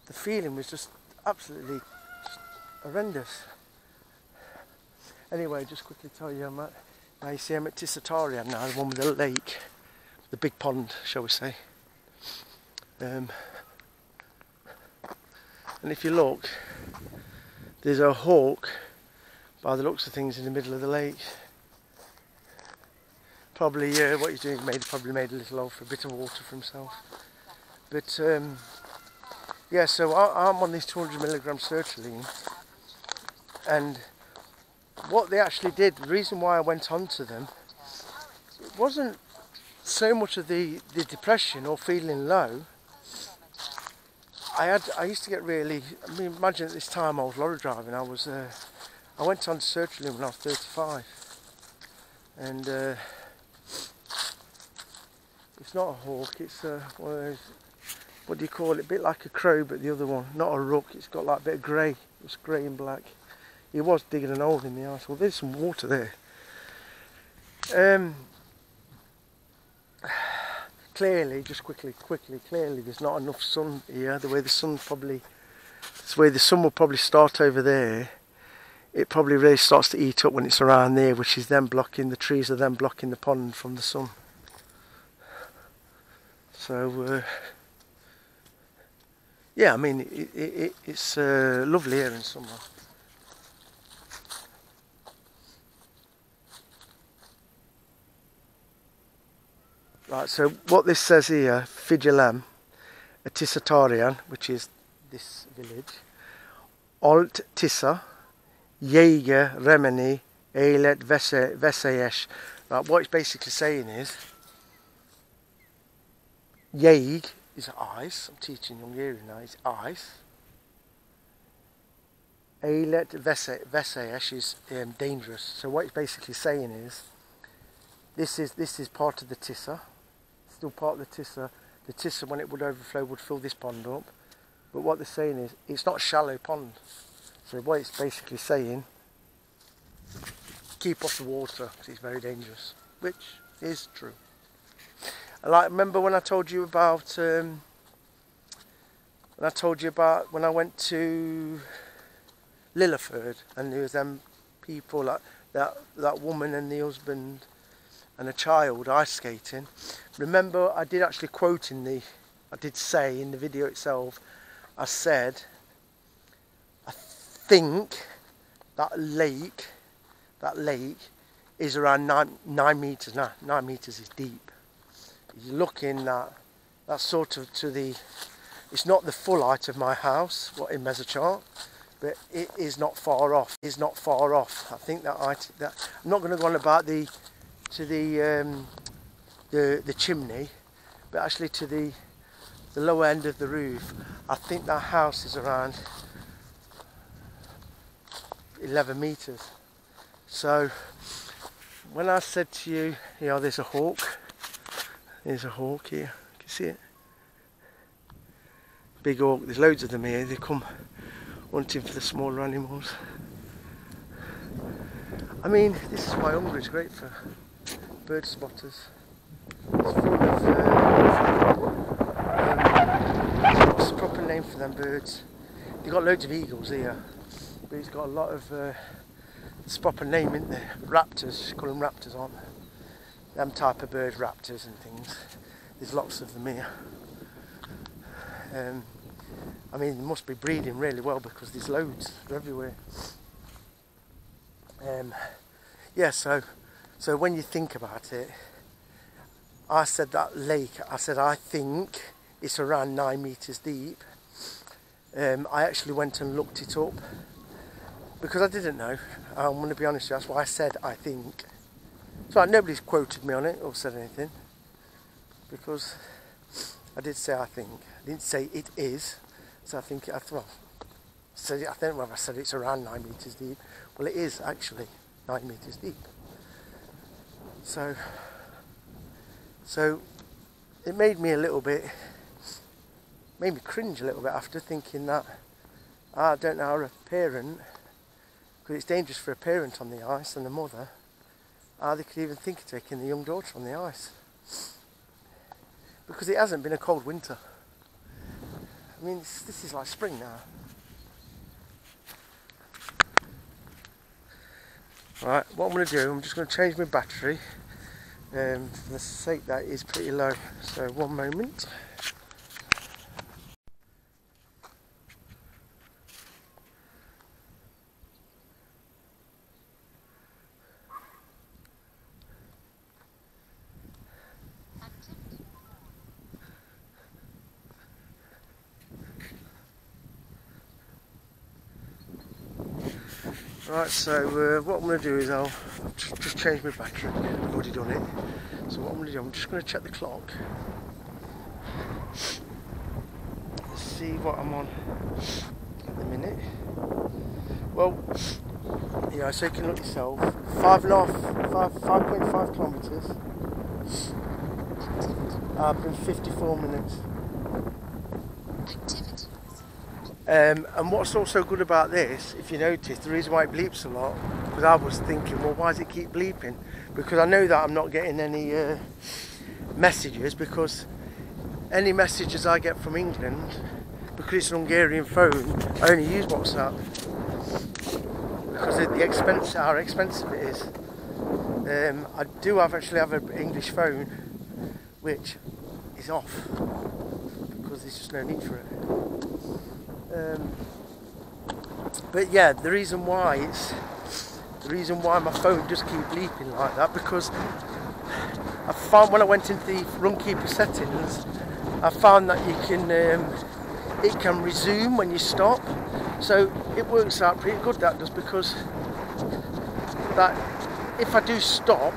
The feeling was just absolutely horrendous. Anyway, just quickly tell you, now you see I'm at Tisatarian now, the one with the lake, the big pond, shall we say. And if you look, there's a hawk, by the looks of things, in the middle of the lake. Probably what he's doing is probably made a little hole for a bit of water for himself. But yeah, so I'm on this 200 milligram sertraline, and what they actually did, the reason why I went on to them, it wasn't so much of the depression or feeling low. I used to get really, imagine at this time I was lorry driving. I went on to sertraline when I was 35, and it's not a hawk, it's one of those, what do you call it, a bit like a crow, but the other one, not a rook. It's got like a bit of grey, it's grey and black. He was digging an hole in the ice. Well, there's some water there. Clearly, just quickly, clearly there's not enough sun here. The way the sun will probably start over there, it probably really starts to eat up when it's around there, which is then blocking, the trees are then blocking the pond from the sun. So, yeah, I mean, it's lovely here in summer. Right, so what this says here, Fidjelem, a Tisatarian, which is this village, Alt Tissa, Jäger Remeni, Eilet Veseyesh. Right, what it's basically saying is, Jäg is ice. I'm teaching Hungarian now, it's ice. Eilet Veseyesh is dangerous. So what it's basically saying is, this is part of the Tissa. Still part of the Tissa. The Tissa, when it would overflow, would fill this pond up. But what they're saying is, it's not a shallow pond. So what it's basically saying, keep off the water, because it's very dangerous. Which is true. And remember when I told you about, when I went to Lilleford, and there was them people, like that woman and the husband and a child ice skating. Remember, I did actually quote I did say in the video itself, I said, I think that lake is around 9 meters now. 9 meters is deep. You're looking at that sort of it's not the full height of my house, what in Mesochart, but it is not far off. It's not far off. I think that I'm not going to go on about the chimney, but actually to the lower end of the roof. I think that house is around 11 meters. So when I said to you, there's a hawk. There's a hawk here. You can see it. Big hawk. There's loads of them here. They come hunting for the smaller animals. I mean, this is why Hungary is great for bird spotters. It's full of, what's the proper name for them birds? They've got loads of eagles here, but it's got a lot of, there's a proper name, isn't there? Raptors, call them raptors, aren't they? Them type of birds, raptors and things. There's lots of them here. I mean, they must be breeding really well because there's loads, they're everywhere. Yeah, so when you think about it, I said that lake, I said I think it's around 9 meters deep. I actually went and looked it up because I didn't know. I'm going to be honest, that's why I said I think. So like, nobody's quoted me on it or said anything because I did say I think. I didn't say it is. So I think, I don't know if I said it's around 9 meters deep. Well, it is actually 9 meters deep. So it made me made me cringe a little bit after thinking that I don't know how a parent, because it's dangerous for a parent on the ice and a mother, how they could even think of taking the young daughter on the ice. Because it hasn't been a cold winter. I mean, this is like spring now. Right, what I'm going to do, I'm just going to change my battery for the sake that is pretty low. So, one moment. Right, so what I'm going to do is I'll just change my battery. I've already done it. So what I'm going to do, I'm just going to check the clock. Let's see what I'm on at the minute. Well, yeah, so you can look yourself. 5.5 kilometres. I've been 54 minutes. And what's also good about this, if you notice, the reason why it bleeps a lot, because I was thinking, well, why does it keep bleeping? Because I know that I'm not getting any messages, because any messages I get from England, because it's an Hungarian phone, I only use WhatsApp. Because of how expensive it is. I do actually have an English phone, which is off, because there's just no need for it. But yeah, the reason why my phone just keeps bleeping like that, because I found when I went into the Runkeeper settings, I found that you can it can resume when you stop, so it works out pretty good, that does, because that if I do stop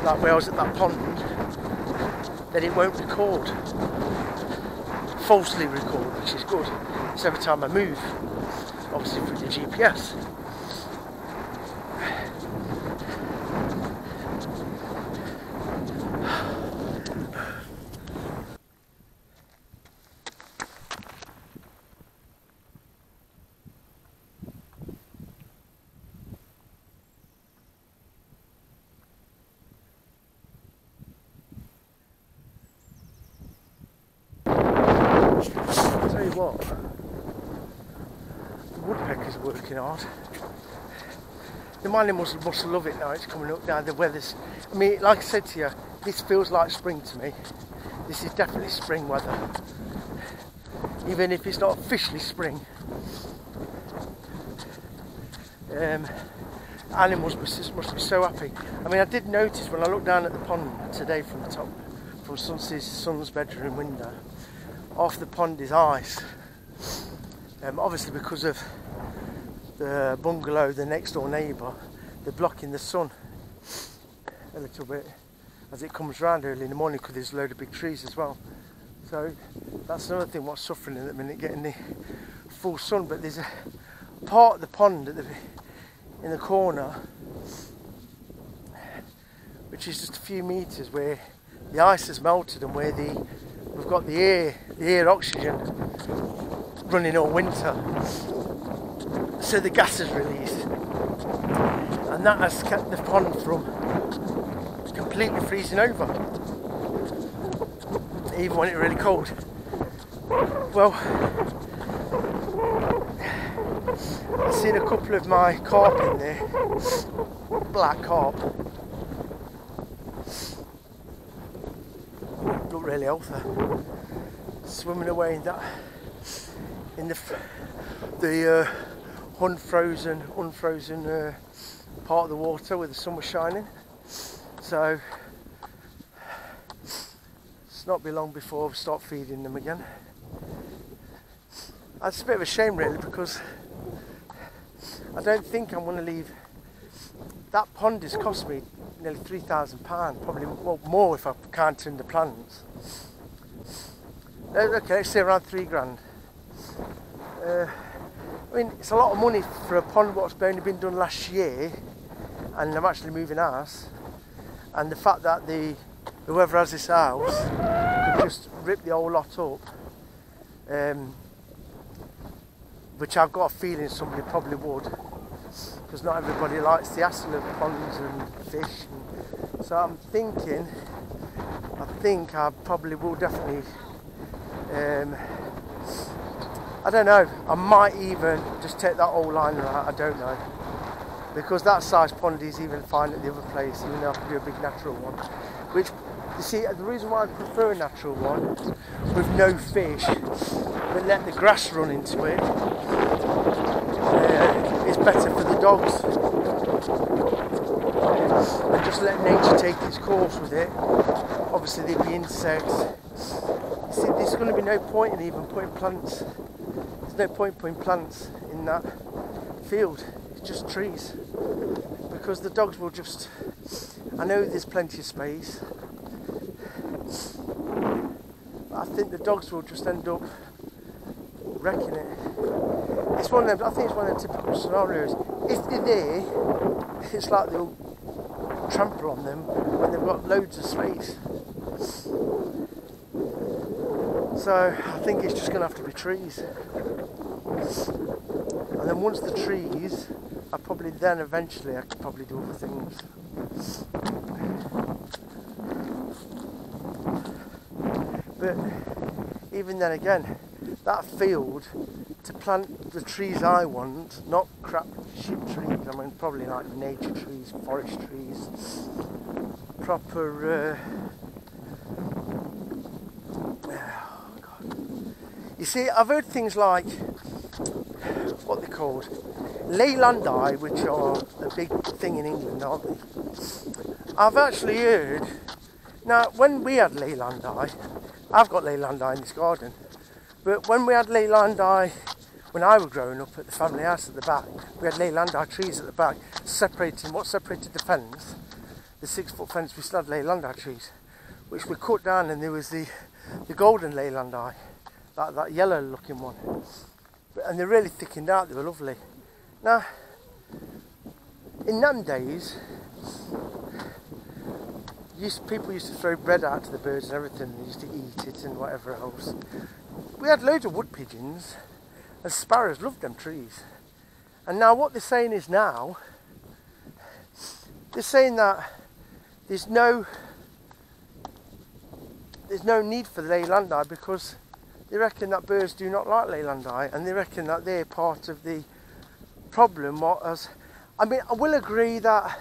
like where I was at that pond, then it won't record, falsely record, which is good. It's every time I move, obviously through the GPS. I'll tell you what, the woodpeckers are working hard. The mining must love it now, it's coming up now, the weather's, I mean, like I said to you, this feels like spring to me. This is definitely spring weather. Even if it's not officially spring. Animals must be so happy. I mean, I did notice when I looked down at the pond today from the top, from Son's bedroom window, half the pond is ice. Obviously because of the bungalow, the next door neighbour, they're blocking the sun a little bit as it comes round early in the morning, because there's a load of big trees as well. So that's another thing what's suffering at the minute, getting the full sun. But there's a part of the pond in the corner which is just a few metres where the ice has melted, and where we've got the air oxygen running all winter. So the gas is released, and that has kept the pond from completely freezing over, even when it's really cold. Well, I've seen a couple of my carp in there, black carp. Look really healthy, swimming away in that, in the unfrozen part of the water where the sun was shining. So it's not be long before we start feeding them again. It's a bit of a shame really, because I don't think I'm going to leave. That pond has cost me nearly £3,000, probably more if I count in the plants. Okay, let's say around £3,000. I mean, it's a lot of money for a pond what's only been done last year, and I'm actually moving house. And the fact that whoever has this house could just rip the whole lot up, which I've got a feeling somebody probably would, because not everybody likes the hassle of ponds and fish. So I'm thinking, I think I probably will definitely. I don't know, I might even just take that whole liner out, I don't know. Because that size pond is even fine at the other place, even though I could do a big natural one. Which, you see, the reason why I prefer a natural one, with no fish, but let the grass run into it, is better for the dogs. And just let nature take its course with it. Obviously there'd be insects. You see, there's going to be no point in even putting plants. There's no point putting plants in that field. It's just trees. Because the dogs will just... I know there's plenty of space. But I think the dogs will just end up wrecking it. It's one of them, I think it's one of the typical scenarios. If they're there, it's like they'll trample on them when they've got loads of space. So I think it's just going to have to be trees. And then once the trees, I could probably do other things. But even then again, that field, to plant the trees I want, not crap shit trees, I mean probably like nature trees, forest trees, proper... You see, I've heard things like, what they're called, Leylandi, which are a big thing in England, aren't they? I've actually heard, now when we had Leylandi, I've got Leylandi in this garden, but when we had Leylandi, when I was growing up at the family house at the back, we had Leylandi trees at the back, separating what separated the fence, the 6-foot fence, we still had Leylandi trees, which were cut down, and there was the golden Leylandi. That yellow looking one, and they're really thickened out, they were lovely. Now in them days people used to throw bread out to the birds and everything, they used to eat it and whatever else. We had loads of wood pigeons, and sparrows loved them trees. And now what they're saying is now, they're saying that there's no need for the Leylandi, because they reckon that birds do not like Leylandi, and they reckon that they're part of the problem. I mean, I will agree that,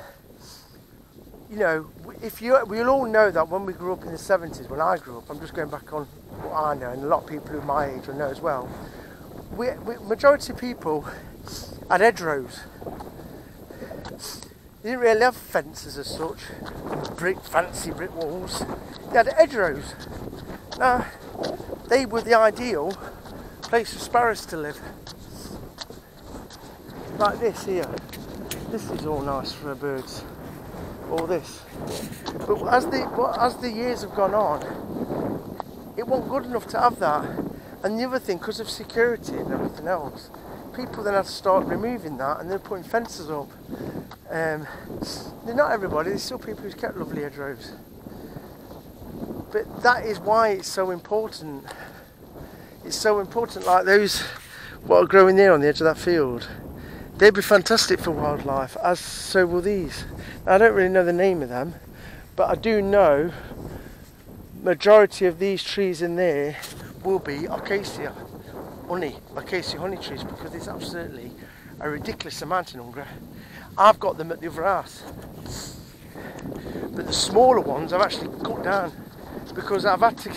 you know, we'll all know that when we grew up in the 70s, when I grew up, I'm just going back on what I know, and a lot of people who are my age will know as well, majority of people had hedgerows. They didn't really have fences as such, fancy brick walls. They had hedgerows. Now, they were the ideal place for sparrows to live. Like this here. This is all nice for birds. All this. But as the years have gone on, it wasn't good enough to have that. And the other thing, because of security and everything else, people then had to start removing that, and they're putting fences up. Not everybody, there's still people who's kept lovely hedgerows. But that is why it's so important. it's so important. Like those what are growing there on the edge of that field, they'd be fantastic for wildlife, as so will these. Now, I don't really know the name of them, but I do know majority of these trees in there will be acacia honey trees, because there's absolutely a ridiculous amount in Hungary. I've got them at the other house, but the smaller ones I've actually cut down because I've had to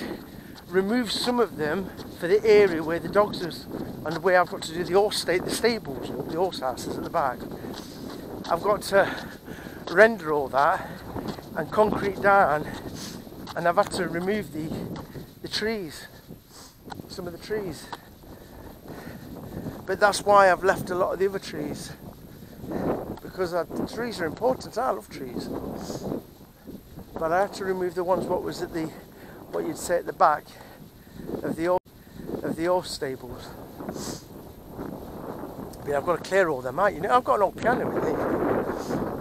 remove some of them for the area where the dogs are, and where I've got to do the stables or the horse houses at the back. I've got to render all that and concrete down, and I've had to remove the trees, some of the trees. But that's why I've left a lot of the other trees, because the trees are important. I love trees, but I had to remove the ones what was at what you'd say at the back of the horse stables. But I've got to clear all them out. You know, I've got an old piano with me.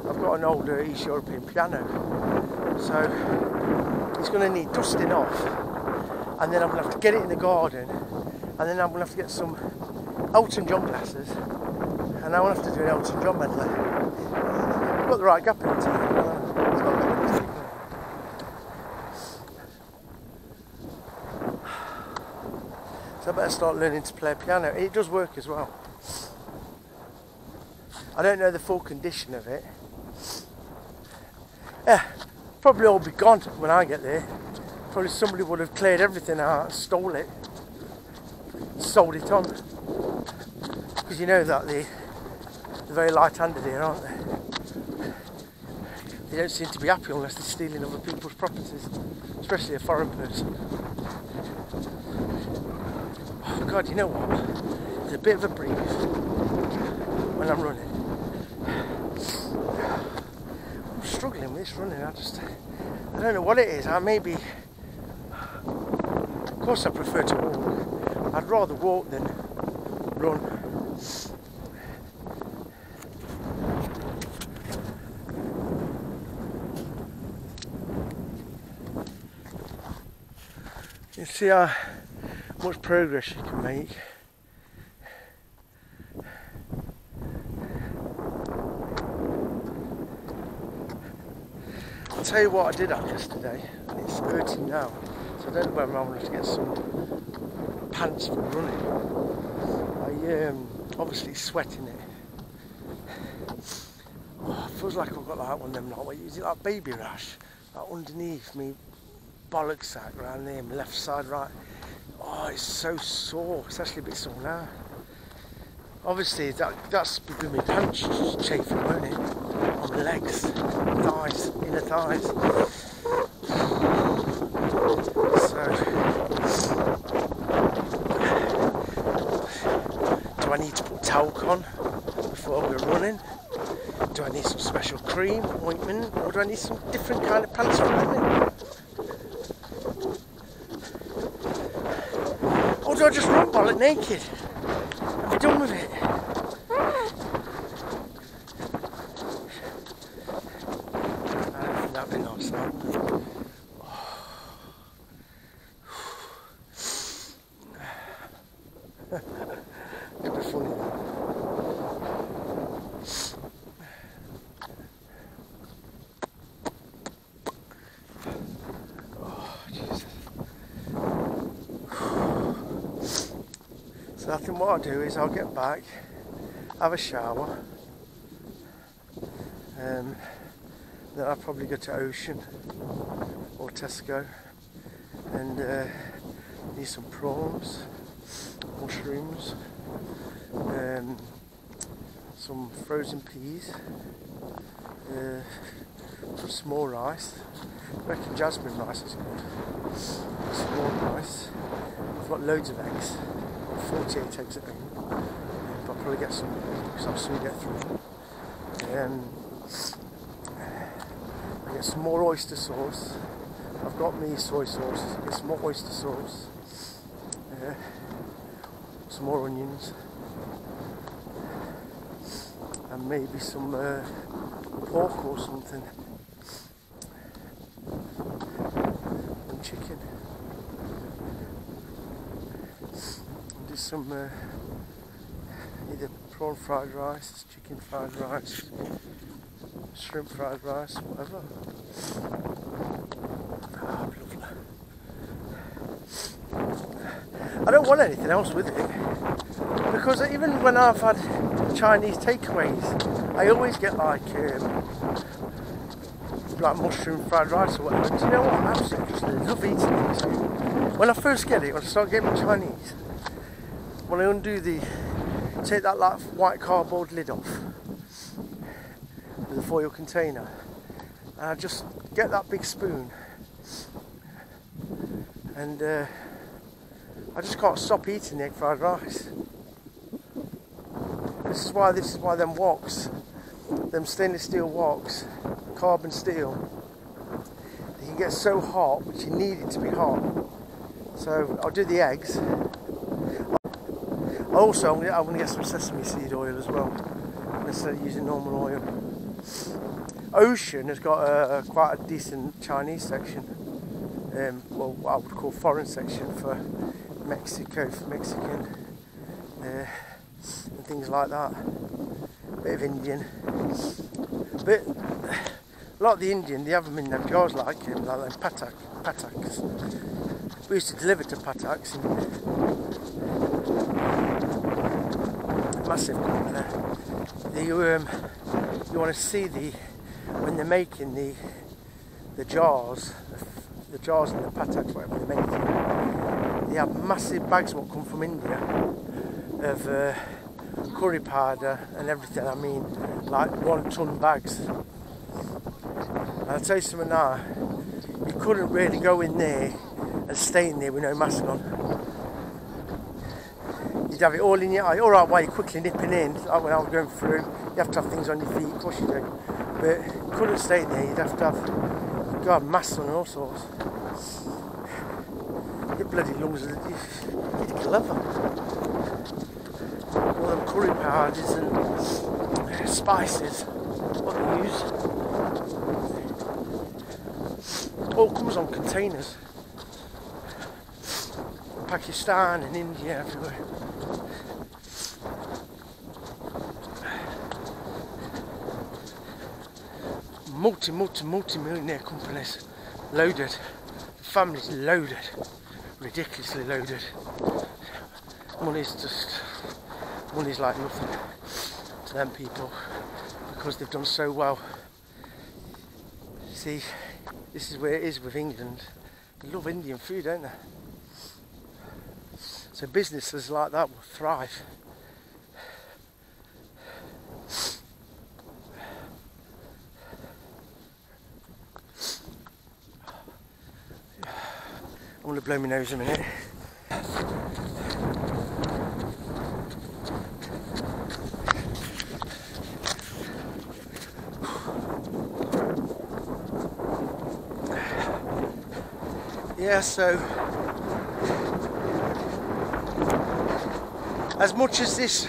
I've got an old East European piano, so it's going to need dusting off, and then I'm going to have to get it in the garden, and then I'm going to have to get some Elton John glasses, and I will have to do an Elton John medley. I've got the right gap in it. So I better start learning to play piano. It does work as well. I don't know the full condition of it. Yeah, probably all be gone when I get there. Probably somebody would have cleared everything out, stole it, sold it on. Because you know that they're very light-handed here, aren't they? They don't seem to be happy unless they're stealing other people's properties, especially a foreign person. Oh God, you know what? There's a bit of a breeze when I'm running. I'm struggling with this running. I don't know what it is. Of course I prefer to walk. I'd rather walk than run. You see how much progress you can make. I'll tell you what I did yesterday, and it's hurting now, so I don't know whether I'm going to have to get some pants for running. I obviously sweating it. Oh, it feels like I've got like one of them, is it like baby rash? Like underneath me bollock sack around there, my left side, right. Oh, it's so sore. It's actually a bit sore now. Obviously, that's because my pants chafing, won't it? On the legs, thighs, inner thighs. So, do I need to put talc on before I go running? Do I need some special cream, ointment, or do I need some different kind of pants for running? Or do I just run bollock naked? I'll be done with it. I don't think that'd be nice now. It'd be funny though. So I think what I'll do is I'll get back, have a shower, then I'll probably go to Ocean or Tesco and need some prawns, mushrooms, some frozen peas, some small rice. I reckon jasmine rice is good. Small rice. I've got loads of eggs. 48 eggs at home, but I'll probably get some because I'll soon get through. I get some more oyster sauce. I've got me soy sauce. Get some more oyster sauce. Some more onions, and maybe some pork or something, and chicken. some either prawn fried rice, chicken fried rice, shrimp fried rice, whatever. Ah, lovely. I don't want anything else with it, because even when I've had Chinese takeaways, I always get like mushroom fried rice or whatever. Do you know what? I absolutely just love eating it. When I first get it, when I start getting my Chinese, when I take that like white cardboard lid off with a foil container, and I just get that big spoon, and I just can't stop eating the egg fried rice. This is why them woks, them stainless steel woks, carbon steel, they can get so hot, which you need it to be hot. So I'll do the eggs. Also, I'm going to get some sesame seed oil as well, instead of using normal oil. Ocean has got quite a decent Chinese section, well, what I would call foreign section for Mexico, for Mexican, and things like that. A bit of Indian. But a lot of the Indian, they have them in them jars like them pataks. We used to deliver to pataks, and massive company. You want to see when they're making the jars and the pataks, whatever they're making. They have massive bags what come from India of curry powder and everything. I mean, like 1 ton bags. And I'll tell you something now, you couldn't really go in there and stay in there with no mask on. You'd have it all in your eye. Alright, while you're quickly nipping in, like when I was going through, you have to have things on your feet, of course you do. But you couldn't stay in there, you'd have to have masks on and all sorts. Your bloody lungs, you'd kill over. All them curry powders and spices, what they use. All comes on containers. Pakistan and India, everywhere. Multi-millionaire companies, loaded. The family's loaded, ridiculously loaded. Money's like nothing to them people, because they've done so well. See, this is where it is with England. They love Indian food, don't they? So businesses like that will thrive. I'm going to blow my nose a minute. Yeah, so as much as this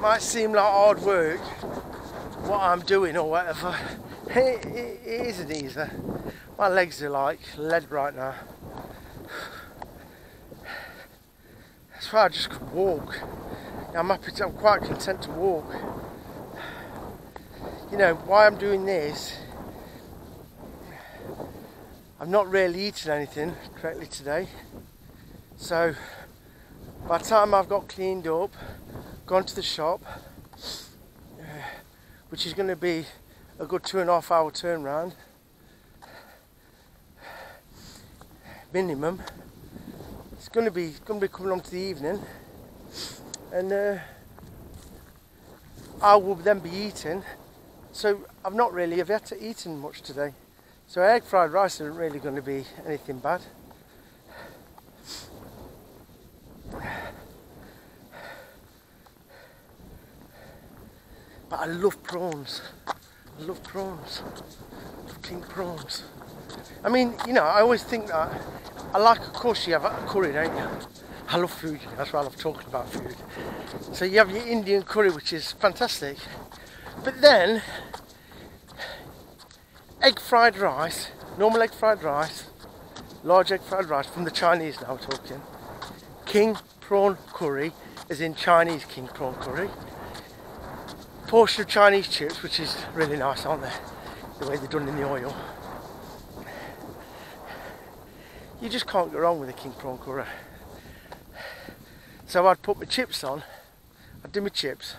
might seem like hard work, what I'm doing or whatever, it isn't easy. My legs are like lead right now. That's why I just could walk. I'm quite content to walk. You know, why I'm doing this, I've not really eaten anything correctly today. So by the time I've got cleaned up, gone to the shop, which is going to be a good 2.5 hour turnaround, minimum. It's going to be coming on to the evening, and I will then be eating. So I've not really yet eaten much today. So egg fried rice isn't really going to be anything bad. But I love prawns. I love prawns. I love king prawns. I mean, you know, I always think that I like, of course, you have a curry, don't you? I love food, that's why I love talking about food. So you have your Indian curry, which is fantastic. But then, egg fried rice, normal egg fried rice, large egg fried rice from the Chinese now we're talking, king prawn curry, as in Chinese king prawn curry. Portion of Chinese chips, which is really nice, aren't they? The way they're done in the oil. You just can't go wrong with a king prawn curry. So I'd put my chips on, I'd do my chips,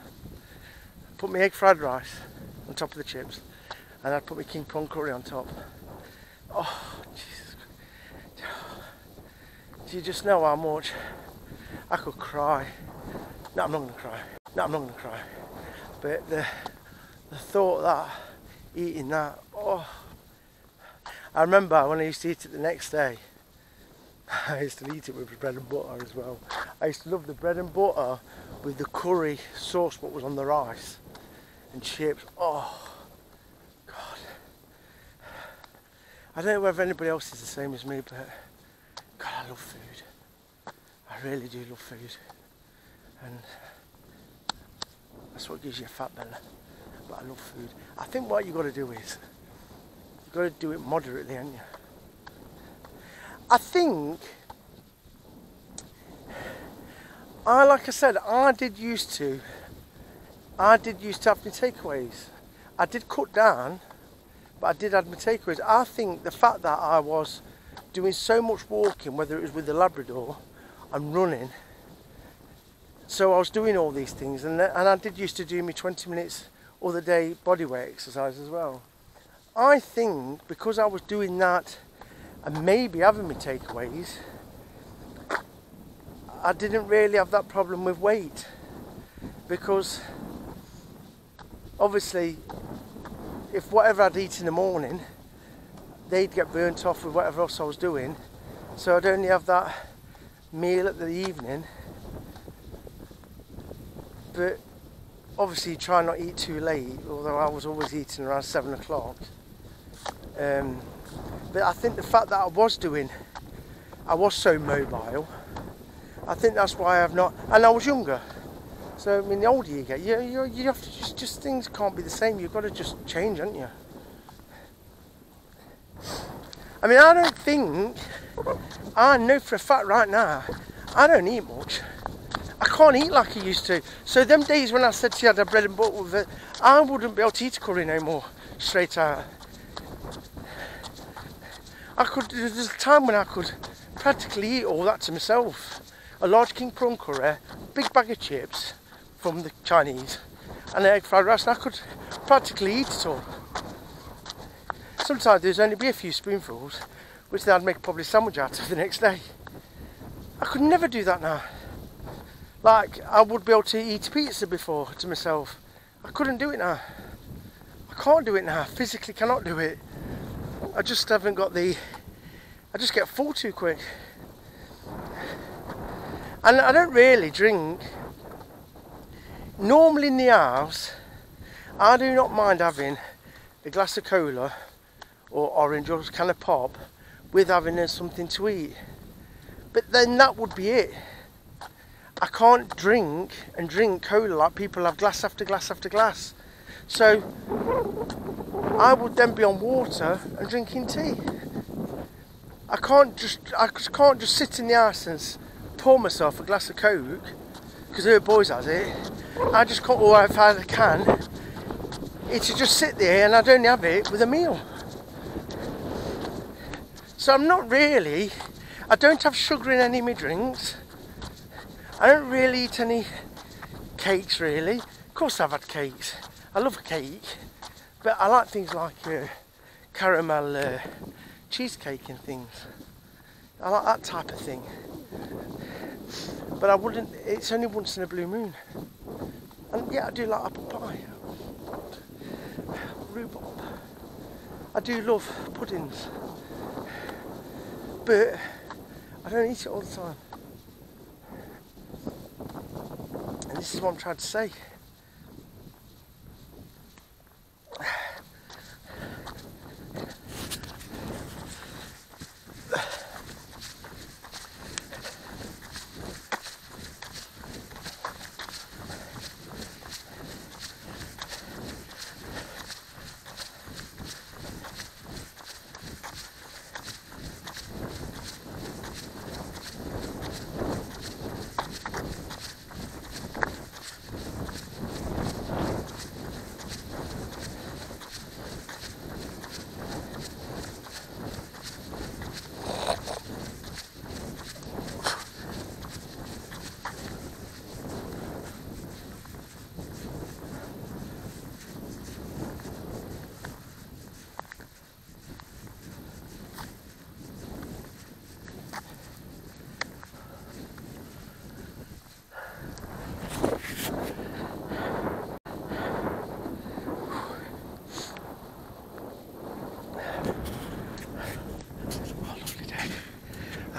put my egg fried rice on top of the chips, and I'd put my king prawn curry on top. Oh, Jesus. Do you just know how much I could cry? No, I'm not going to cry. No, I'm not going to cry. But the thought of that, eating that, oh. I remember when I used to eat it the next day, I used to eat it with bread and butter as well. I used to love the bread and butter with the curry sauce what was on the rice and chips. Oh, God. I don't know whether anybody else is the same as me, but God, I love food. I really do love food. And that's what gives you a fat belly. But I love food. I think what you've got to do is, you've got to do it moderately, haven't you? I think, like I said, I did used to have my takeaways. I did cut down, but I did have my takeaways. I think the fact that I was doing so much walking, whether it was with the Labrador and running, so I was doing all these things, and I did used to do my 20 minutes other day bodyweight exercise as well. I think because I was doing that and maybe having my takeaways, I didn't really have that problem with weight, because obviously if whatever I'd eat in the morning, they'd get burnt off with whatever else I was doing, so I'd only have that meal at the evening. But obviously try not to eat too late, although I was always eating around 7 o'clock. But I think the fact that I was so mobile, I think that's why I've not, and I was younger. So I mean, the older you get, you have to just things can't be the same. You've got to just change, haven't you? I mean, I know for a fact right now, I don't eat much. I can't eat like I used to. So them days when I said to you I had bread and butter with it, I wouldn't be able to eat curry no more, straight out. There's a time when I could practically eat all that to myself. A large king prawn curry, big bag of chips from the Chinese, and an egg fried rice, and I could practically eat it all. Sometimes there'd only be a few spoonfuls, which then I'd make probably a sandwich out of the next day. I could never do that now. Like, I would be able to eat pizza before to myself. I couldn't do it now. I can't do it now. Physically cannot do it. I just haven't got I just get full too quick. And I don't really drink. Normally in the house, I do not mind having a glass of cola or orange or a can of pop with having something to eat. But then that would be it. I can't drink cola like people have glass after glass after glass. So I would then be on water and drinking tea. I just can't just sit in the house and pour myself a glass of Coke because her boys has it. I just can't, or if I can, it's to just sit there and I'd only have it with a meal. So I'm not really, I don't have sugar in any of my drinks. I don't really eat any cakes really. Of course I've had cakes. I love a cake, but I like things like caramel cheesecake and things. I like that type of thing. But I wouldn't, it's only once in a blue moon. And yeah, I do like apple pie. Rhubarb. I do love puddings. But I don't eat it all the time. And this is what I'm trying to say.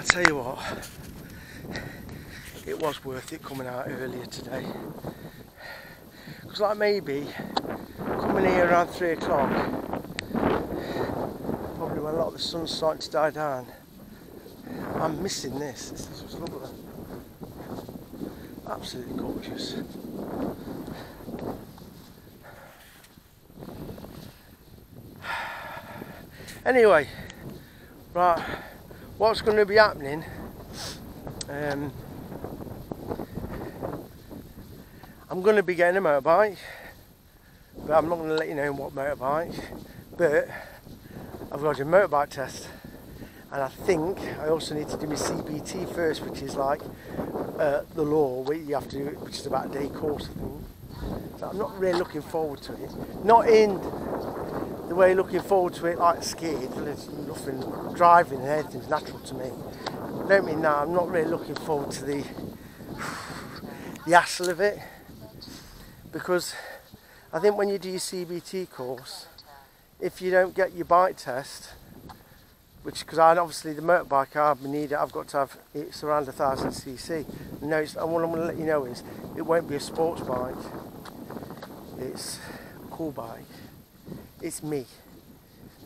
I tell you what, it was worth it coming out earlier today. Because like maybe coming here around 3 o'clock, probably when a lot of the sun's starting to die down, I'm missing this. This is just lovely. Absolutely gorgeous. Anyway, right, what's going to be happening? I'm going to be getting a motorbike, but I'm not going to let you know what motorbike. But I've got a motorbike test, and I think I also need to do my CBT first, which is like the law where you have to do it, which is about a day course, I think. So I'm not really looking forward to it. Not in the way looking forward to it like scared. There's nothing, driving and everything's natural to me. I don't mean that. I'm not really looking forward to the hassle of it, because I think when you do your CBT course, if you don't get your bike test, which, because obviously the motorbike I've got to have, it's around 1000cc. No, and what I'm going to let you know is it won't be a sports bike. It's a cool bike. It's me,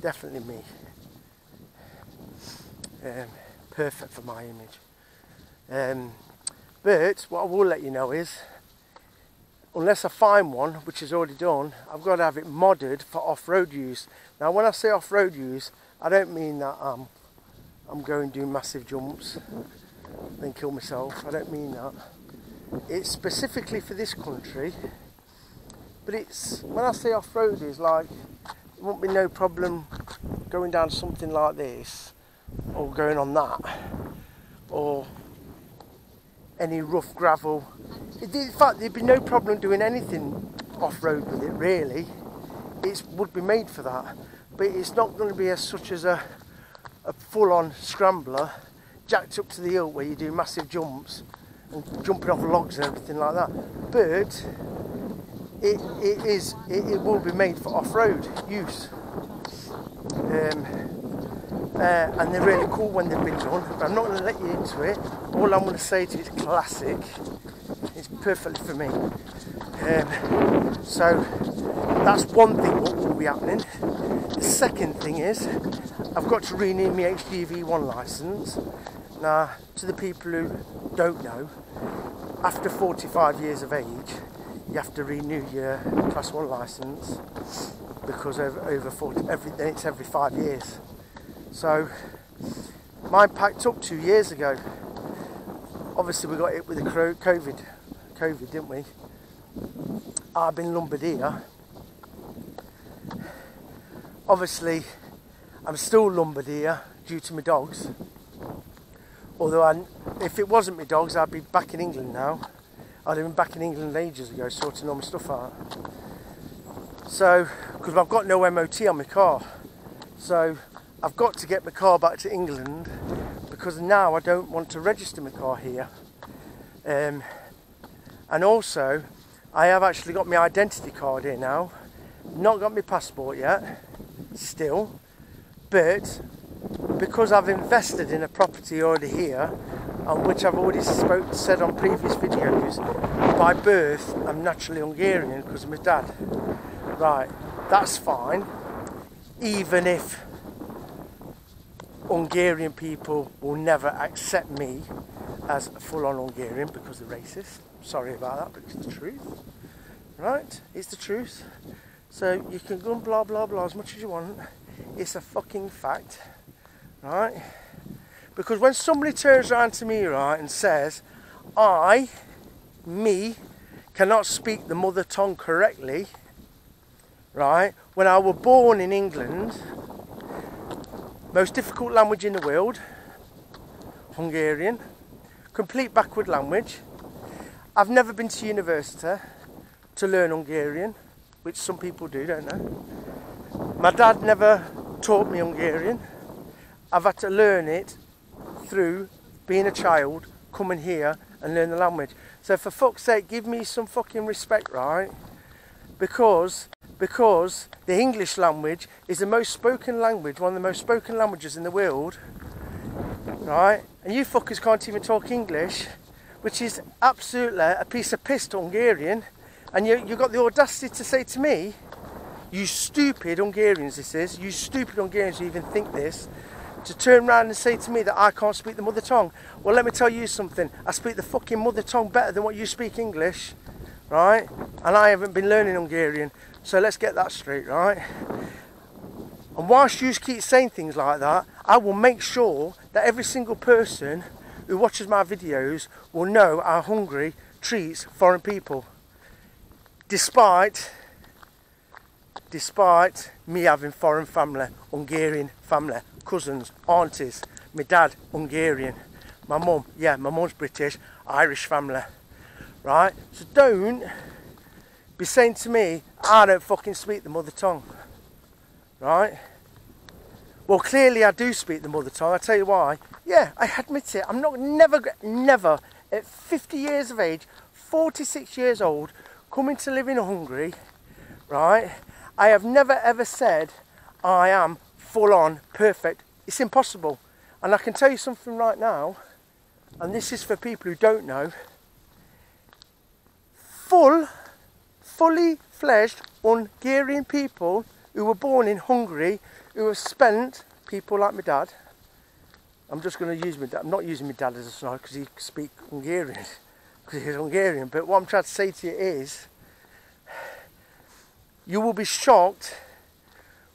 definitely me. Perfect for my image. But what I will let you know is, unless I find one, which is already done, I've got to have it modded for off-road use. Now when I say off-road use, I don't mean that I'm going to do massive jumps then kill myself. I don't mean that. It's specifically for this country, but it's, when I say off-road, is like, there won't be no problem going down something like this, or going on that, or any rough gravel. In fact, there'd be no problem doing anything off-road with it, really. It would be made for that, but it's not going to be as such as a full-on scrambler jacked up to the hill where you do massive jumps and jumping off logs and everything like that. But it will be made for off-road use, and they're really cool when they've been done. But I'm not going to let you into it. All I'm going to say to you is classic. It's perfectly for me. So that's one thing what will be happening. The second thing is, I've got to renew my HGV1 licence. Now, to the people who don't know, after 45 years of age, you have to renew your Class 1 licence, because over 40, it's every 5 years. So mine packed up 2 years ago. Obviously we got hit with the COVID, didn't we? I've been lumbered here. Obviously I'm still lumbered here due to my dogs. Although if it wasn't my dogs, I'd be back in England now. I'd have been back in England ages ago, sorting all my stuff out. So, because I've got no MOT on my car. So I've got to get my car back to England, because now I don't want to register my car here. And also, I have actually got my identity card here now. Not got my passport yet, still. But because I've invested in a property already here, on which I've already said on previous videos, by birth I'm naturally Hungarian because of my dad. Right, that's fine. Even if Hungarian people will never accept me as a full-on Hungarian because they're racist. Sorry about that, but it's the truth. Right? It's the truth. So you can go and blah blah blah as much as you want. It's a fucking fact. Right? Because when somebody turns around to me, right, and says, me, cannot speak the mother tongue correctly, right, when I was born in England, most difficult language in the world, Hungarian, complete backward language. I've never been to university to learn Hungarian, which some people do, don't they? My dad never taught me Hungarian. I've had to learn it through being a child, coming here and learn the language. So for fuck's sake, give me some fucking respect, right? Because the English language is the most spoken language, one of the most spoken languages in the world. right? And you fuckers can't even talk English, which is absolutely a piece of piss to Hungarian. And you got the audacity to say to me, you stupid Hungarians, this is, you stupid Hungarians who even think this, to turn around and say to me that I can't speak the mother tongue. Well, let me tell you something. I speak the fucking mother tongue better than what you speak English, right? And I haven't been learning Hungarian. So let's get that straight, right? And whilst you keep saying things like that, I will make sure that every single person who watches my videos will know how Hungary treats foreign people. Despite me having foreign family, Hungarian family, cousins, aunties, my dad, Hungarian, my mum, yeah, my mum's British, Irish family, right? So don't be saying to me, I don't fucking speak the mother tongue, right? Well, clearly I do speak the mother tongue. I tell you why. Yeah, I admit it. I'm not never at 50 years of age, 46 years old, coming to live in Hungary, right? I have never ever said I am full on perfect. It's impossible. And I can tell you something right now, and this is for people who don't know, fully fledged Hungarian people who were born in Hungary, who have spent, people like my dad, I'm just going to use my dad, I'm not using my dad as a scenario because he speaks Hungarian, because he's Hungarian, but what I'm trying to say to you is, you will be shocked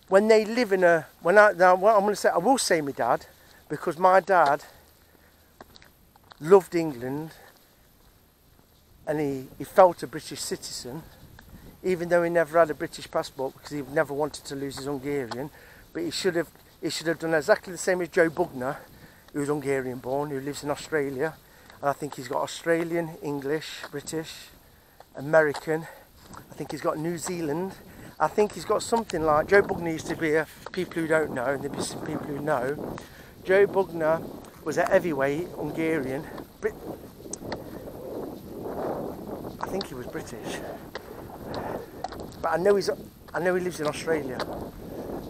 when they live in a, now what I'm going to say, I will say my dad, because my dad loved England and he felt a British citizen, even though he never had a British passport because he never wanted to lose his Hungarian, but he should have done exactly the same as Joe Bugner, who's Hungarian born, who lives in Australia, and I think he's got Australian, English, British, American, I think he's got New Zealand. I think he's got something like, Joe Bugner used to be a, people who don't know, and there'll be some people who know, Joe Bugner was a heavyweight Hungarian, I think he was British, but I know he lives in Australia,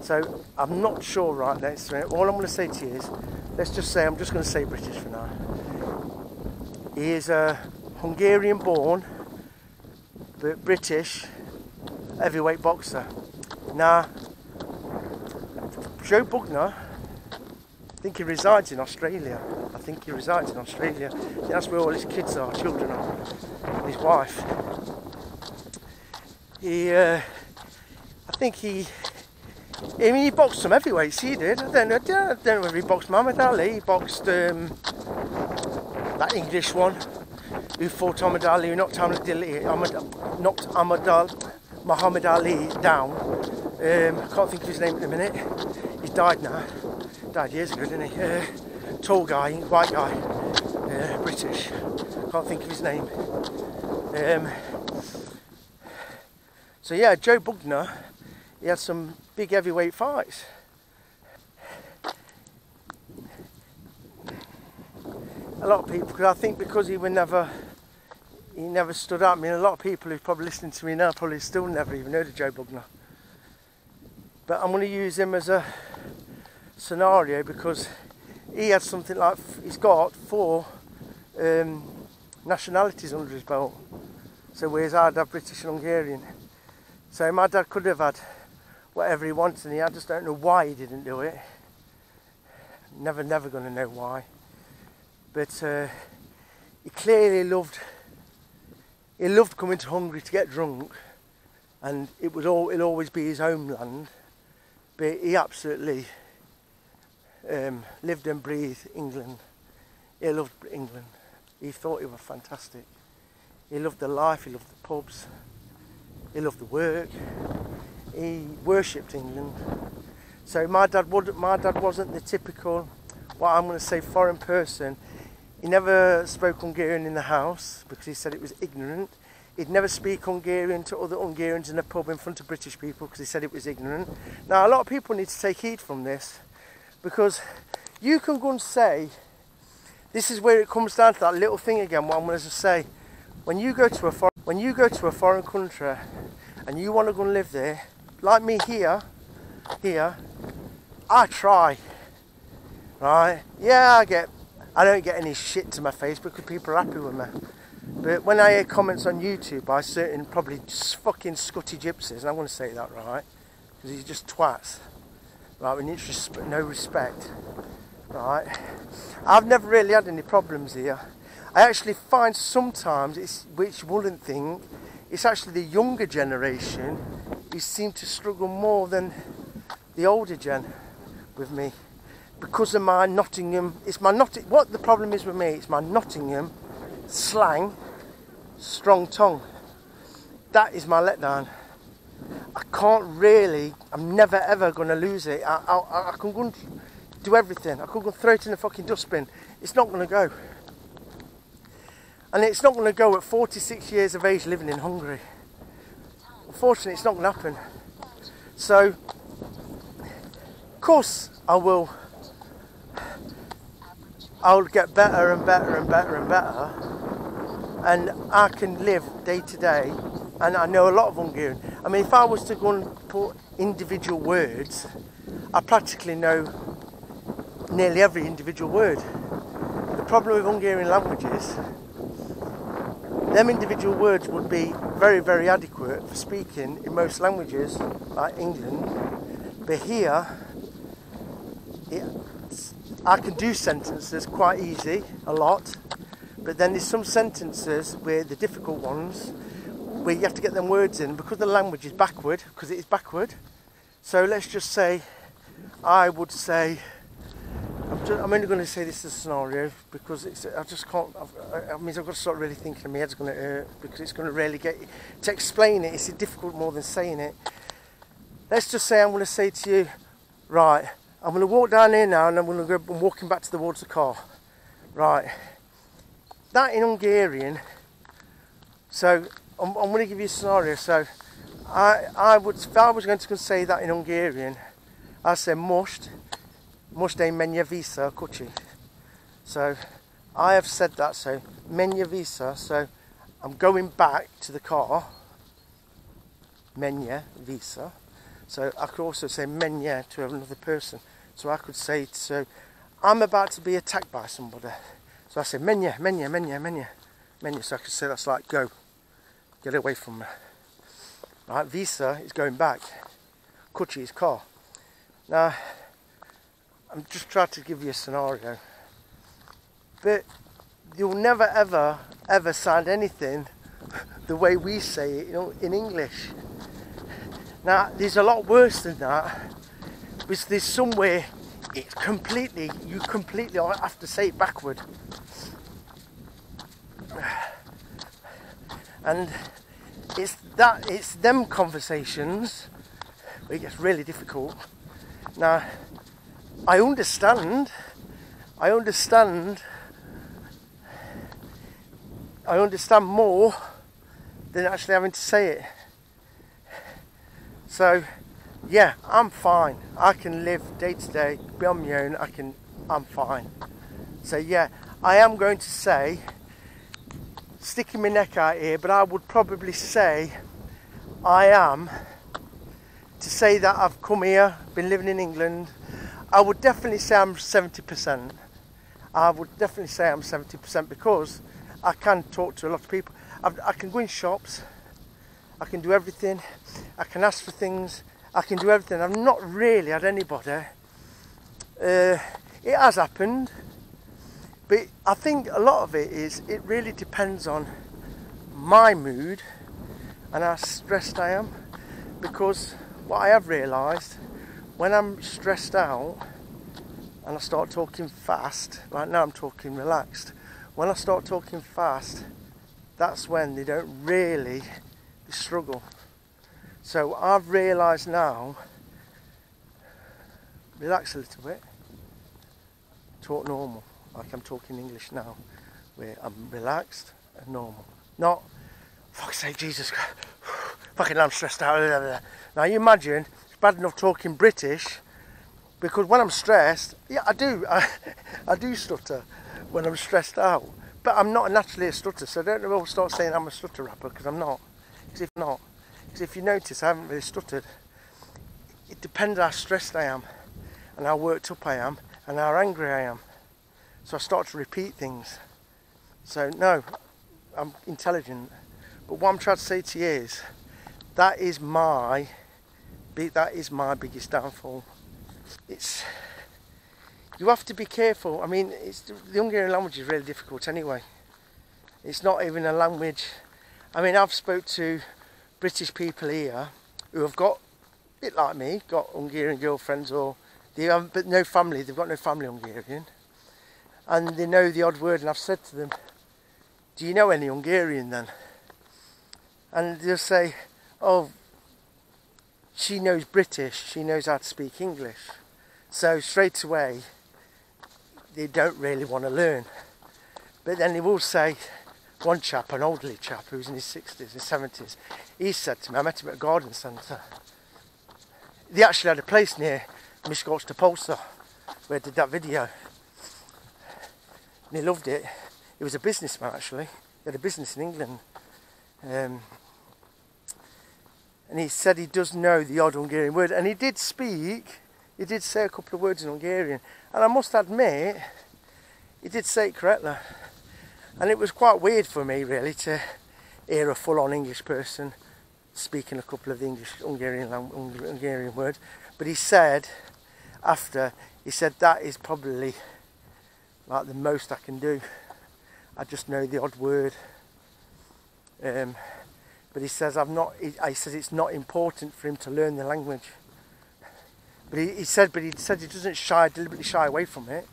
so I'm not sure right now. All I'm going to say to you is, let's just say, I'm just going to say British for now. He is a Hungarian born, but British heavyweight boxer. Now, Joe Bugner, I think he resides in Australia. That's where all his kids are, children are, and his wife. I mean, he boxed some heavyweights, he did. I don't know whether he boxed Muhammad Ali, he boxed that English one, who fought Muhammad Ali, who knocked Muhammad Ali down. I can't think of his name at the minute. He's died now. Died years ago, didn't he? Tall guy, white guy, British. Can't think of his name. So yeah, Joe Bugner, he had some big heavyweight fights. A lot of people, because I think because he never stood up. I mean, a lot of people who's probably listening to me now probably still never even heard of Joe Bugner. But I'm going to use him as a scenario because he had something like, he's got 4 nationalities under his belt. So whereas I'd have British and Hungarian. So my dad could have had whatever he wanted, and I just don't know why he didn't do it. Never going to know why. But he clearly loved coming to Hungary to get drunk, and it'll always be his homeland. But he absolutely lived and breathed England. He loved England. He thought it was fantastic. He loved the life, he loved the pubs, he loved the work. He worshipped England. So my dad wasn't the typical, what I'm going to say, foreign person. He never spoke Hungarian in the house because he said it was ignorant. He'd never speak Hungarian to other Hungarians in a pub in front of British people because he said it was ignorant. Now, a lot of people need to take heed from this, because you can go and say, this is where it comes down to that little thing again, what I'm going to say. When you go to a foreign country and you want to go and live there, like me here, I try. right? Yeah, I don't get any shit to my face because people are happy with me. But when I hear comments on YouTube by certain probably just fucking scutty gypsies, and I'm going to say that, right? Because he's just twats, right? We need no respect, right? I've never really had any problems here. I actually find sometimes, which you wouldn't think, it's actually the younger generation who seem to struggle more than the older gen with me. Because of my Nottingham, what the problem is with me, it's my Nottingham slang, strong tongue. That is my letdown. I can't really, I'm never ever going to lose it. I can go and do everything. I could go and throw it in the fucking dustbin. It's not going to go. And it's not going to go at 46 years of age living in Hungary. Unfortunately, it's not going to happen. So, of course, I'll get better and better and better and better. And I can live day to day. And I know a lot of Hungarian. I mean, if I was to go and put individual words, I practically know nearly every individual word. The problem with Hungarian languages, them individual words would be very, very adequate for speaking in most languages, like England. But here, I can do sentences quite easy, a lot. But then there's some sentences where the difficult ones, where you have to get them words in because the language is backward, because it is backward. So let's just say, I would say, I'm only going to say this as a scenario because I just can't, I mean, I've got to start really thinking, my head's going to hurt because it's going to really to explain it, it's difficult more than saying it. Let's just say I'm going to say to you, right, I'm going to walk down here now and I'm walking back towards the car. Right, that in Hungarian, so I'm going to give you a scenario. So if I was going to say that in Hungarian, I'd say most én menje vissza kocsi. So I have said that, so menje vissza, so I'm going back to the car, menje vissza. So I could also say menje to another person. So I could say, so I'm about to be attacked by somebody. So I say menje, menje, menje, menje, menje. So I could say that's like go, get away from me. Right, visa is going back. Kocsi is car. Now, I'm just trying to give you a scenario. But you'll never ever sound anything the way we say it, in English. Now, there's a lot worse than that. Because there's somewhere you completely have to say it backward. And it's them conversations where it gets really difficult. Now, I understand more than actually having to say it. So, yeah, I'm fine. I can live day to day, be on my own, I'm fine. So yeah, I am going to say, sticking my neck out here, but I would probably say to say that I've come here, been living in England, I would definitely say I'm 70%. I would definitely say I'm 70% because I can talk to a lot of people. I can go in shops, I can do everything, I can ask for things, I can do everything. I've not really had anybody. It has happened, but I think a lot of it really depends on my mood and how stressed I am. Because what I have realised, when I'm stressed out and I start talking fast, like now I'm talking relaxed, when I start talking fast, that's when they struggle. So I've realised now, relax a little bit, talk normal, like I'm talking English now, where I'm relaxed and normal. Not, fuck's sake, Jesus Christ, fucking I'm stressed out. Now you imagine, it's bad enough talking British, because when I'm stressed, yeah, I do stutter when I'm stressed out. But I'm not naturally a stutter, so I don't ever start saying I'm a stutter rapper, because I'm not. Because if you notice, I haven't really stuttered. It depends how stressed I am and how worked up I am and how angry I am. So I start to repeat things. So no, I'm intelligent. But what I'm trying to say to you is, that is my biggest downfall. You have to be careful. I mean, the Hungarian language is really difficult anyway. It's not even a language. I mean, I've spoke to British people here who have got, a bit like me, got Hungarian girlfriends, or they have, but no family. They've got no family Hungarian, and they know the odd word. And I've said to them, "Do you know any Hungarian then?" And they'll say, "Oh, she knows British. She knows how to speak English." So straight away, they don't really want to learn. But then they will say, one chap, an elderly chap who's in his 60s, his 70s, he said to me, I met him at a garden centre. They actually had a place near Miskolc Polsa where I did that video. And he loved it. He was a businessman actually. He had a business in England. And he said he does know the odd Hungarian word. And he did say a couple of words in Hungarian. And I must admit, he did say it correctly. And it was quite weird for me really to hear a full-on English person speaking a couple of the Hungarian words. But he said, that is probably like the most I can do. I just know the odd word. But he says it's not important for him to learn the language. But he said he doesn't deliberately shy away from it.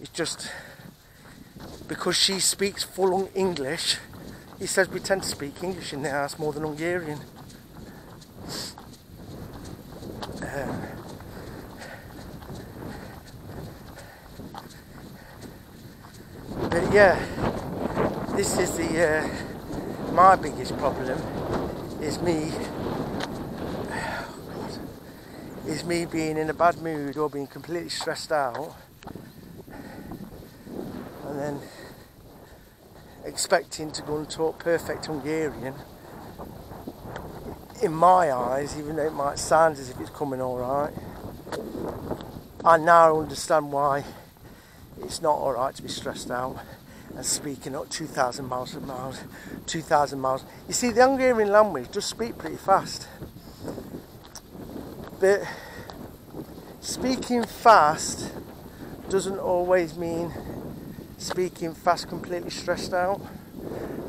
It's just because she speaks full English, he says we tend to speak English in the house more than Hungarian. But yeah, this is my biggest problem is me being in a bad mood or being completely stressed out, and then expecting to go and talk perfect Hungarian. In my eyes, even though it might sound as if it's coming alright, I now understand why it's not alright to be stressed out and speaking up 2,000 miles. You see, the Hungarian language does speak pretty fast. But speaking fast doesn't always mean speaking fast completely stressed out.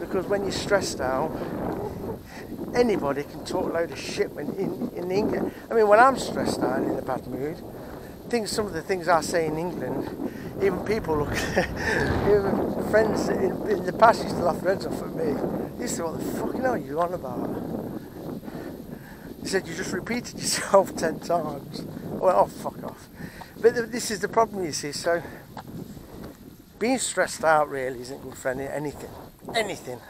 Because when you're stressed out, anybody can talk a load of shit in England. I mean, when I'm stressed out and in a bad mood, some of the things I say in England, even people look even friends in the past used to laugh their heads off at me. They used to say, what the fucking hell are you on about? He said, you just repeated yourself 10 times. I went, oh, fuck off. But this is the problem, you see. So, being stressed out really isn't good for anything. Anything.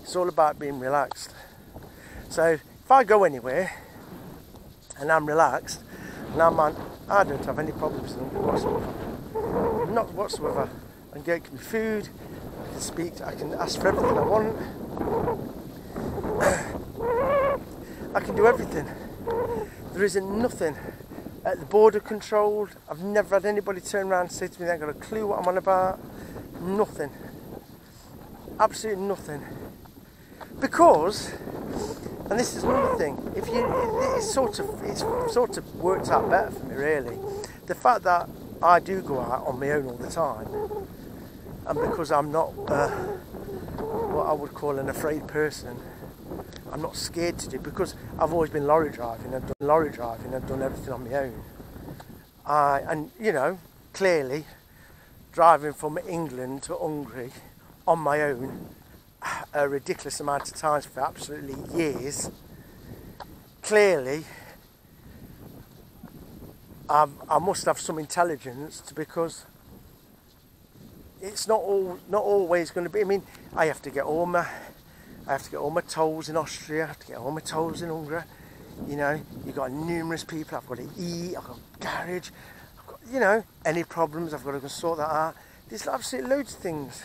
It's all about being relaxed. So, if I go anywhere and I'm relaxed, and I don't have any problems whatsoever. Not whatsoever. I can get me food, I can speak, I can ask for everything I want. I can do everything. There isn't nothing at the border controlled. I've never had anybody turn around and say to me they ain't got a clue what I'm on about. Nothing. Absolutely nothing. Because, and this is another thing, it's sort of worked out better for me really. The fact that I do go out on my own all the time, and because I'm not what I would call an afraid person, I'm not scared to do, because I've always been lorry driving, I've done everything on my own. And you know, clearly, driving from England to Hungary on my own a ridiculous amount of times for absolutely years, clearly I must have some intelligence because it's not always going to be. I mean, I have to get all my tolls in Austria, I have to get all my tolls in Hungary. You know, you've got numerous people, I've got to eat, I've got garage, I've got, you know, any problems, I've got to go sort that out. There's absolutely loads of things.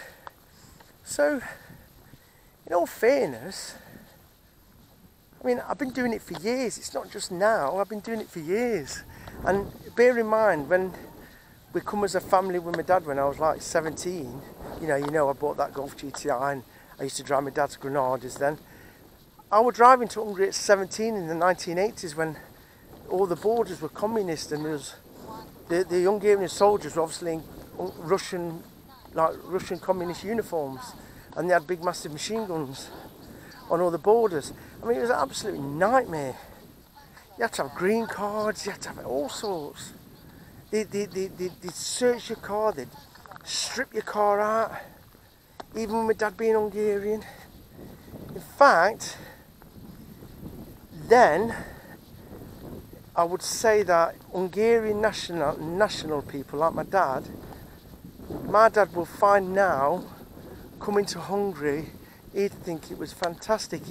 So, in all fairness, I mean, I've been doing it for years. It's not just now, I've been doing it for years. And bear in mind, when we come as a family with my dad when I was like 17, you know, I bought that Golf GTI and I used to drive my dad's Granadas then. I was driving to Hungary at 17 in the 1980s when all the borders were communist, and there was the Hungarian soldiers were obviously in Russian communist uniforms, and they had big massive machine guns on all the borders. I mean, it was an absolute nightmare. You had to have green cards, you had to have all sorts. They'd search your car, they'd strip your car out, even with my dad being Hungarian. In fact, then I would say that Hungarian national people like my dad will find now, coming to Hungary, he'd think it was fantastic.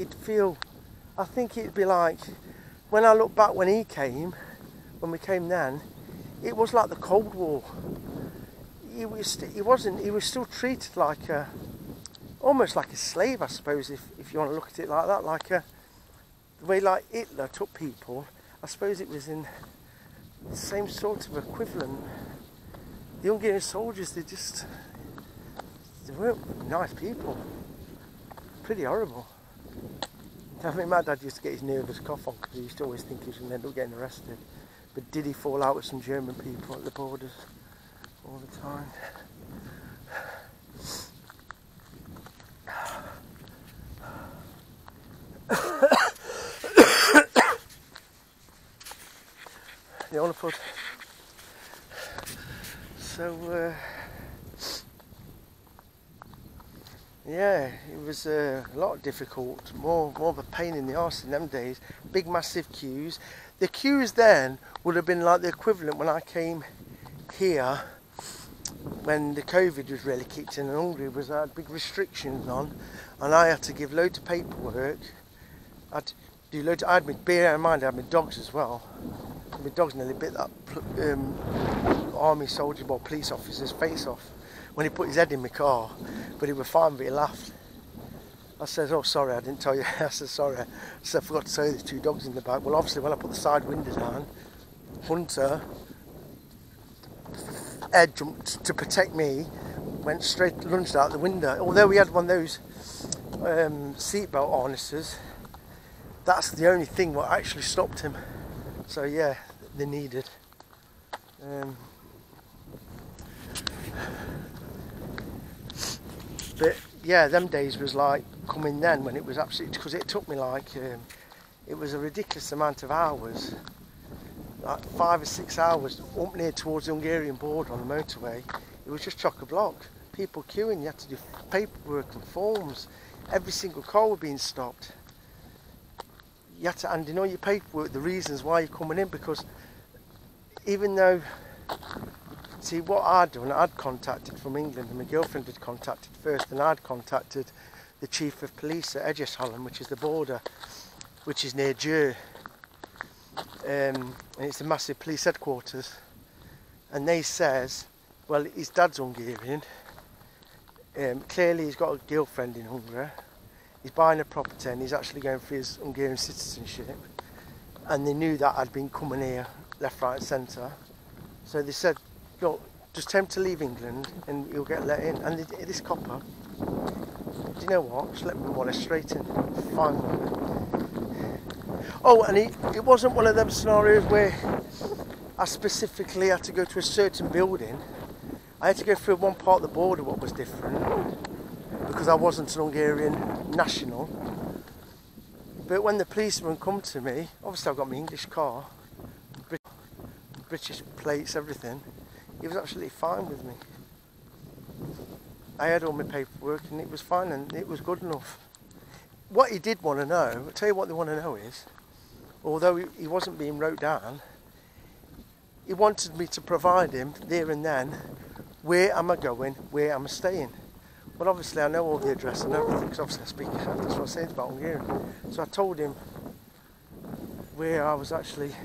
I think it'd be like, when I look back when we came then, it was like the Cold War. He was still treated like almost like a slave, I suppose, if you want to look at it like that, the way like Hitler took people. I suppose it was in the same sort of equivalent. The Hungarian soldiers, they weren't nice people. Pretty horrible. I mean, my dad used to get his nervous cough on because he used to always think he was going to end up getting arrested. But did he fall out with some German people at the borders all the time? The owner put. So yeah, it was a lot difficult, more of a pain in the arse in them days. Big massive queues. The queues then would have been like the equivalent when I came here, when the COVID was really kicked in, and Hungary had big restrictions on, and I had to give loads of paperwork. Bear in mind I had my dogs as well. My dogs nearly bit that army soldier or police officer's face off when he put his head in my car, but he was fine, but he laughed. I said, "Oh, sorry, I didn't tell you." I said, "Sorry." I said, "I forgot to tell you there's 2 dogs in the back." Well, obviously, when I put the side window down, Hunter, Ed jumped to protect me, went straight, lunged out the window. Although we had one of those seatbelt harnesses, that's the only thing what actually stopped him. So yeah, they needed. But yeah, them days was like coming then when it was absolutely, because it took me like, it was a ridiculous amount of hours, like 5 or 6 hours up near towards the Hungarian border on the motorway. It was just chock-a-block. People queuing, you had to do paperwork and forms. Every single car was being stopped. You had to hand in all your paperwork, the reasons why you're coming in, because even though, see what I'd done, I'd contacted from England, and my girlfriend had contacted first, and I'd contacted the chief of police at Edgesholland, which is the border, which is near Djur, and it's a massive police headquarters, and they says, well, his dad's Hungarian, clearly he's got a girlfriend in Hungary, he's buying a property and he's actually going for his Hungarian citizenship, and they knew that I'd been coming here left, right and centre, so they said, look, just tell him to leave England and he'll get let in. And this copper, do you know what, just let me wander straight in, fine. Oh, and it wasn't one of them scenarios where I specifically had to go to a certain building. I had to go through one part of the border what was different, because I wasn't an Hungarian national. But when the policeman come to me, obviously I've got my English car, British plates, everything, he was absolutely fine with me. I had all my paperwork and it was fine and it was good enough. What he did want to know, I'll tell you what they want to know is, although he wasn't being wrote down, he wanted me to provide him there and then, where am I going, where am I staying. Well, obviously I know all the address and everything, because obviously I speak, that's what I said about Hungarian. So I told him where I was actually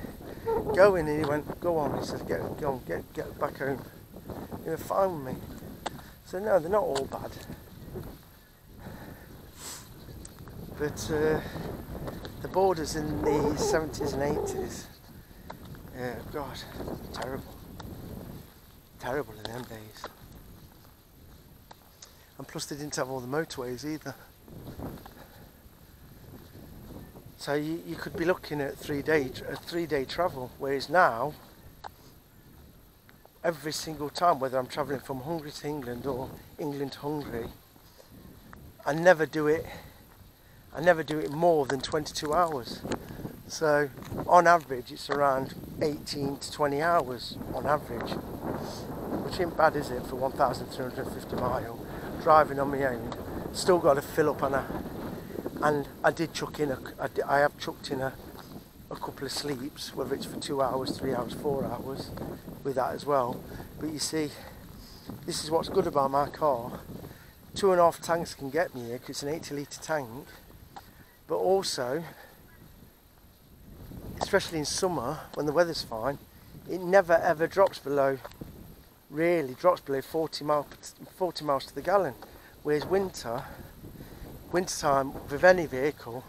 going, and he went, go on, he said, go on, get back home. He was fine with me. So no, they're not all bad. But the borders in the 70s and 80s, Yeah, God, terrible. Terrible in them days. And plus they didn't have all the motorways either. So you could be looking at a 3-day travel, whereas now, every single time, whether I'm travelling from Hungary to England or England to Hungary, I never do it more than 22 hours. So on average it's around 18 to 20 hours on average, which ain't bad, is it, for 1,350 mile driving on my own. Still got to fill up and I have chucked in a couple of sleeps, whether it's for 2 hours, 3 hours, 4 hours with that as well. But you see, this is what's good about my car. 2.5 tanks can get me here because it's an 80-litre tank, but also, especially in summer when the weather's fine, it never ever drops below 40 miles to the gallon, whereas wintertime with any vehicle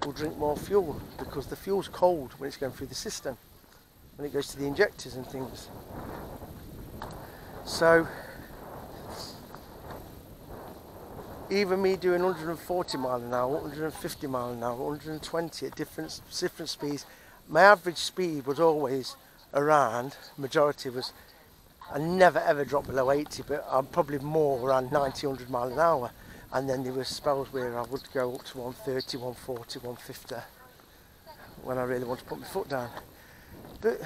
will drink more fuel because the fuel's cold when it's going through the system, when it goes to the injectors and things. So even me doing 140 mile an hour, 150 mile an hour, 120 at different speeds, my average speed was always around, I never ever dropped below 80, but I'm probably more around 90, 100 mile an hour. And then there were spells where I would go up to 130, 140, 150 when I really wanted to put my foot down. But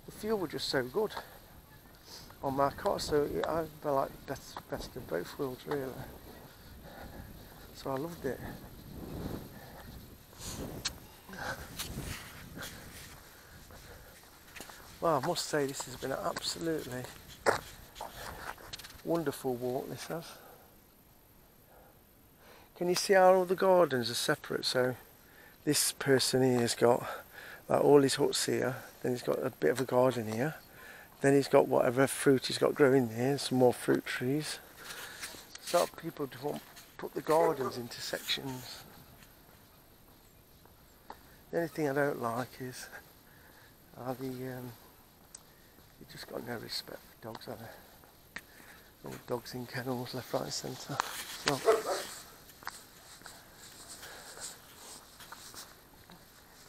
the fuel was just so good on my car, so I like best of both worlds, really. So I loved it. Well, I must say this has been an absolutely wonderful walk, this has. Can you see how all the gardens are separate? So this person here has got like all his huts here, then he's got a bit of a garden here, then he's got whatever fruit he's got growing there, some more fruit trees. So people don't put the gardens into sections. The only thing I don't like is you just got no respect for dogs, have they? All dogs in kennels, left, right and centre. So,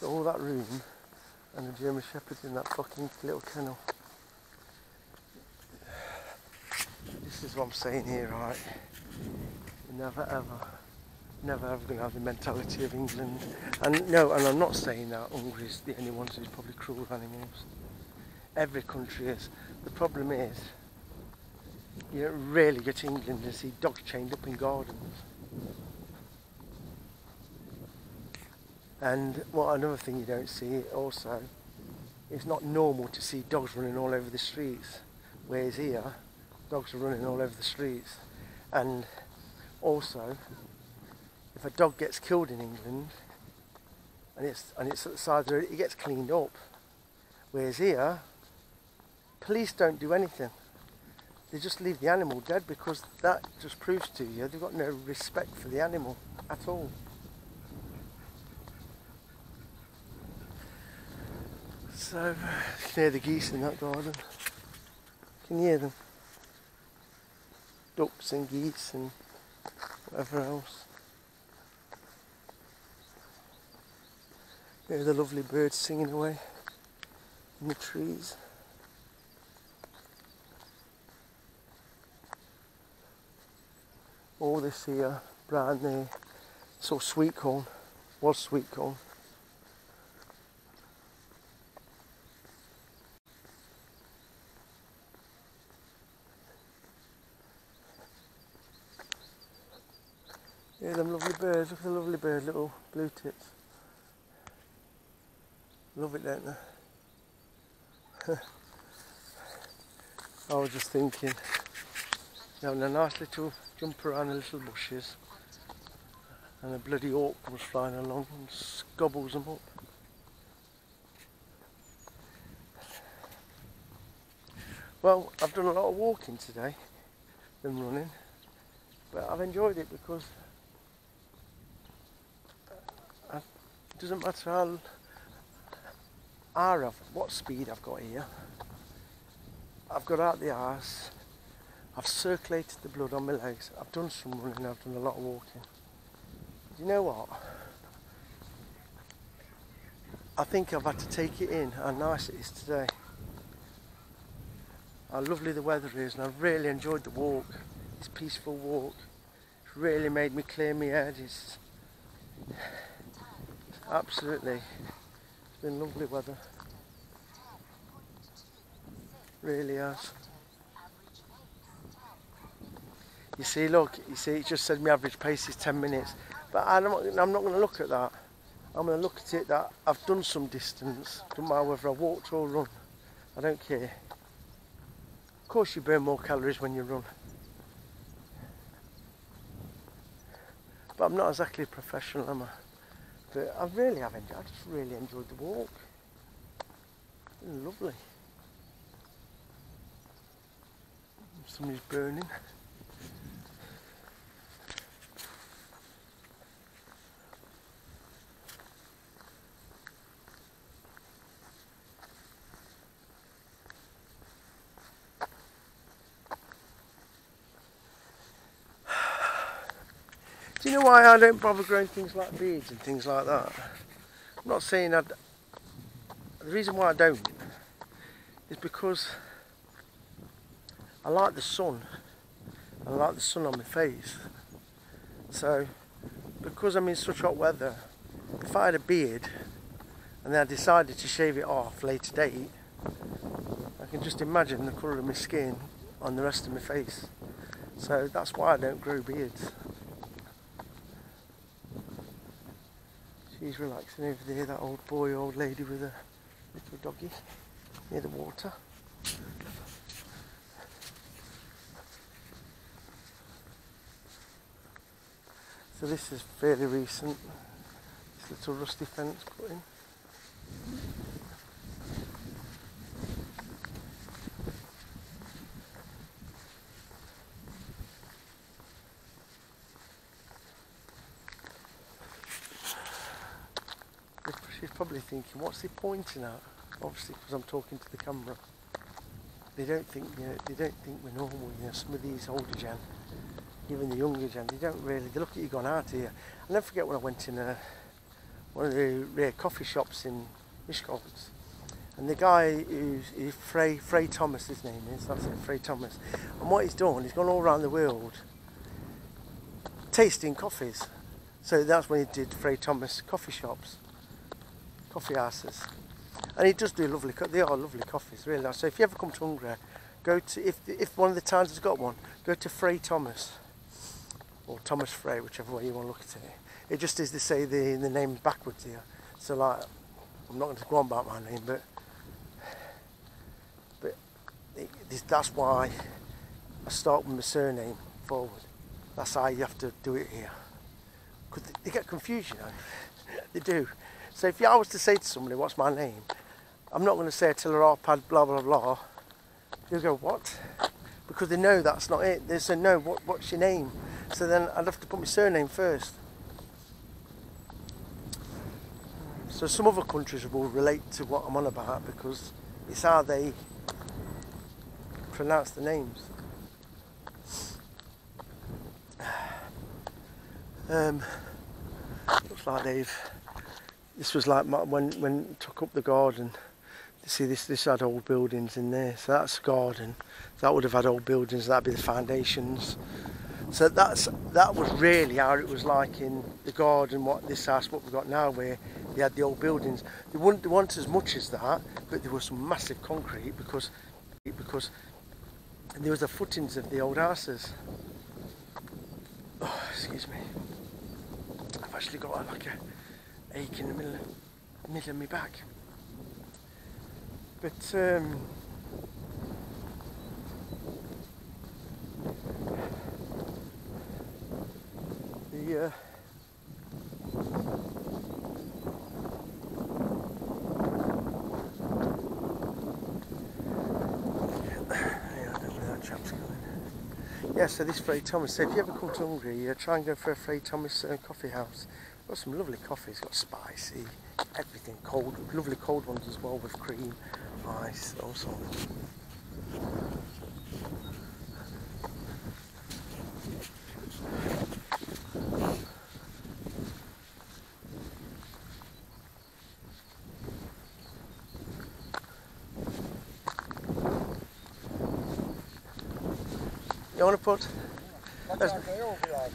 got all that room and the German Shepherd's in that fucking little kennel. This is what I'm saying here, right? You're never ever going to have the mentality of England. And no, and I'm not saying that Hungary's the only ones who's probably cruel with animals. Every country is. The problem is, you don't really go to England and see dogs chained up in gardens. And another thing you don't see also, it's not normal to see dogs running all over the streets, whereas here, dogs are running all over the streets. And also, if a dog gets killed in England, and it's at the side of the road, it gets cleaned up. Whereas here, police don't do anything. They just leave the animal dead, because that just proves to you they've got no respect for the animal at all. So, you can hear the geese in that garden. Can you hear them? Ducks and geese and whatever else. Hear the lovely birds singing away in the trees. All this here, brown there, it's all sweet corn, was sweet corn. Yeah, them lovely birds, look at the lovely bird, little blue tits. Love it, don't they? I was just thinking, having a nice little jump around the little bushes, and a bloody hawk comes flying along and gobbles them up. Well, I've done a lot of walking today than running, but I've enjoyed it because it doesn't matter what speed I've got here. I've got out the house, I've circulated the blood on my legs, I've done some running, I've done a lot of walking. Do you know what? I think I've had to take it in how nice it is today. How lovely the weather is, and I've really enjoyed the walk. This peaceful walk. It's really made me clear my head. It's absolutely, it's been lovely weather. Really has. You see, look, it just said my average pace is 10 minutes. But I'm not going to look at that. I'm going to look at it that I've done some distance. Don't matter whether I walked or run. I don't care. Of course you burn more calories when you run. But I'm not exactly a professional, am I? But I just really enjoyed the walk. It's been lovely. Somebody's burning. Do you know why I don't bother growing things like beards and things like that? I'm not saying the reason why I don't is because I like the sun. I like the sun on my face. So, because I'm in such hot weather, if I had a beard and then I decided to shave it off later date, I can just imagine the colour of my skin on the rest of my face. So that's why I don't grow beards. She's relaxing over there, that old lady with a little doggy near the water. So this is fairly recent, this little rusty fence put in. She's probably thinking, what's he pointing at? Obviously, because I'm talking to the camera. They don't think, we're normal. Some of these older gen, even the younger gen, they don't really. They look at you going out here. I'll never forget when I went in one of the rare coffee shops in Miskolc, and the guy who's Frey Thomas, his name is. That's it, Frey Thomas. And what he's done, he's gone all around the world tasting coffees. So that's when he did Frey Thomas coffee shops. Coffee houses, and he does do lovely. They are lovely coffees, really nice. So if you ever come to Hungary, go to if one of the towns has got one, go to Frey Thomas or Thomas Frey, whichever way you want to look at it. It just is, they say the name backwards here. So like, I'm not going to go on about my name, but that's why I start with my surname forward. That's how you have to do it here. Because they get confused, They do. So if I was to say to somebody, what's my name? I'm not going to say Attila Arpad, blah, blah, blah. They'll go, what? Because they know that's not it. They say, no, what's your name? So then I'd have to put my surname first. So some other countries will relate to what I'm on about because it's how they pronounce the names. Looks like this was like when took up the garden. You see this had old buildings in there, so that's the garden. That would have had old buildings, that'd be the foundations. So that was really how it was like in the garden, what we've got now, where they had the old buildings. They weren't as much as that, but there was some massive concrete because there was the footings of the old houses. Oh, excuse me. I've actually got like a ache in the middle of my back. But yeah, I don't know where that chap's going. Yeah, so this Frey Thomas, so if you ever come to Hungary, try and go for a Frey Thomas coffee house. Got some lovely coffees, got spicy, everything cold, lovely cold ones as well with cream, ice, all sorts. You want to put?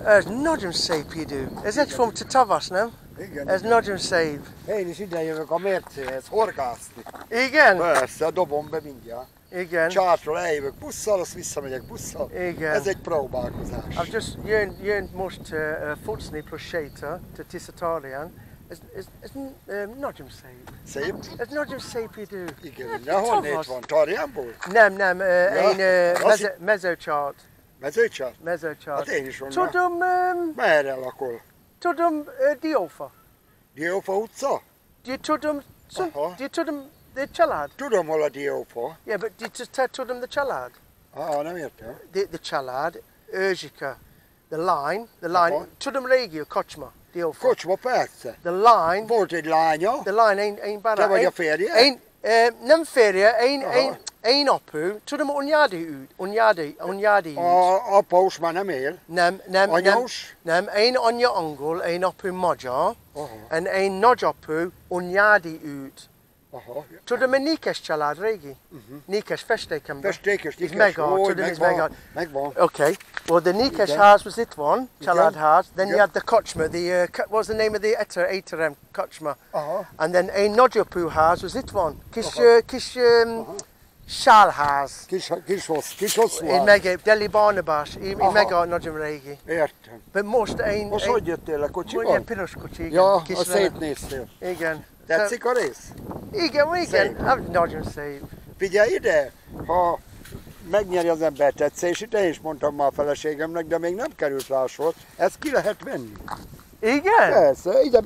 Ez nagyon szép idő. Ez egyforma te tavasz, nem? Igen. Ez nagyon szép. Én is ide jövök a mércéhez horgászni. Igen? Persze, dobom be mindjárt. Igen. Csártról eljövök busszal, azt visszamegyek busszal. Igen. Ez egy próbálkozás. I've just jön most futni plusz séta, te Tiszatálián. Ez nagyon szép. Szép? Ez nagyon szép idő. Igen, de honnét van? Tarjánból? Nem, én mezőcsát. Mezőcsát? Mezőcsát. Hát én is onnan. Tudom, Merre lakol? tudom Diófa. Diófa utca? Tudom the család. Tudom, hol a Diófa. Yeah, but te tudom the család. Nem értem. The család, Erzsika, the line, tudom régi, a kocsma, Diófa. Kocsma, persze. The line. Volt egy lánya. The line ain't bad. Te vagy a férje? Nem férje, én apu, tudom anyádi út. Apaus már nem él? Nem. Anyós? Nem, én anya angol, én apu magyar, and én nagyapu anyádi út. Tudom, Nikes család régi? Nikes festékemben. Festékes, Nikes. Megvan. Okay. Well, the Nikes house was it one, család house. Then you had the kocsma, what was the name of the Éterem kocsma? And then a nagyapu house was it one. Kis sálház. Kis hosszú. Én meg, Deli Barnabás, én meg a nagyon régi. Értem. But most Most hogy jöttél le kocsival? Egy piros kocsi, igen. Ja, a szétnéztél. Igen. Tetszik a rész? Igen. Nagyon szép. Figyelj ide, ha megnyeri az ember tetszését, én is mondtam már a feleségemnek, de még nem került rá sor, ezt ki lehet venni. Igen? Persze, ide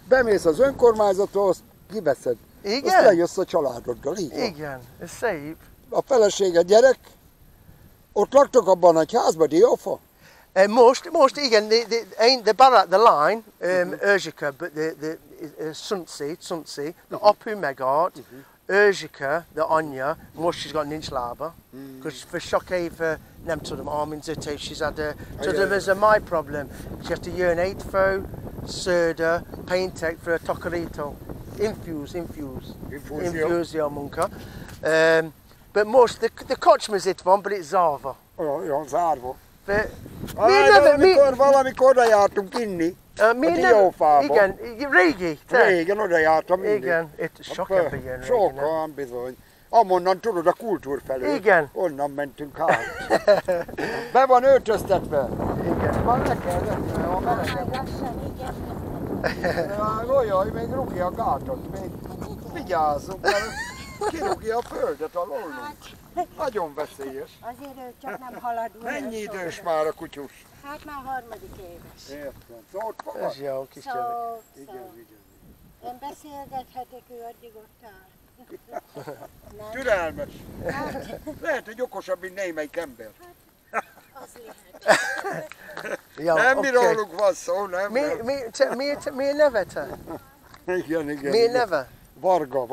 bemész az önkormányzathoz, kiveszed. Igen? Azt lejössz a családoddal, így van. Igen, ez szép. A feleséged gyerek, ott laktok abban a nagy házban, Diófa? Most igen, the barat, the line, Erzsika, but the Sunci, the apu megart, Erzsika, the anya, most she's got nincs lába, because for sok éve nem tudom, arminzete, she's had a my problem. She has to urinate for, sződe, paintek for a tocarito, infuse a munka. But most, the kocsma is it one, but it's zárva. Ja, zárva. Valamikor oda jártunk inni, a Diófába. Igen, régi, te? Régen oda jártam mindig. Igen, itt sok ebben jön régi. Sokan bizony. Amonnan tudod a kultúr felől. Igen. Onnan mentünk át. Be van öltöztetve. Igen. Már le kell vetni, ha meleg. Olyan, még rúgja a gátat, még vigyázzunk, mert kirúgja a földet alól nincs. Nagyon veszélyes. Azért ő csak nem halad. Mennyi idős már a kutyus? Hát már harmadik éves. Értem. Szóval ott fogad? Ez jó, kis Szó. Igen. Én beszélgethetek, ő addig ott áll. Türelmes. Lehet, hogy okosabb, mint némelyik ember. Az lehet. Nem mi róluk van szó, nem? Mi a neve te? Igen. Mi a neve? Varga.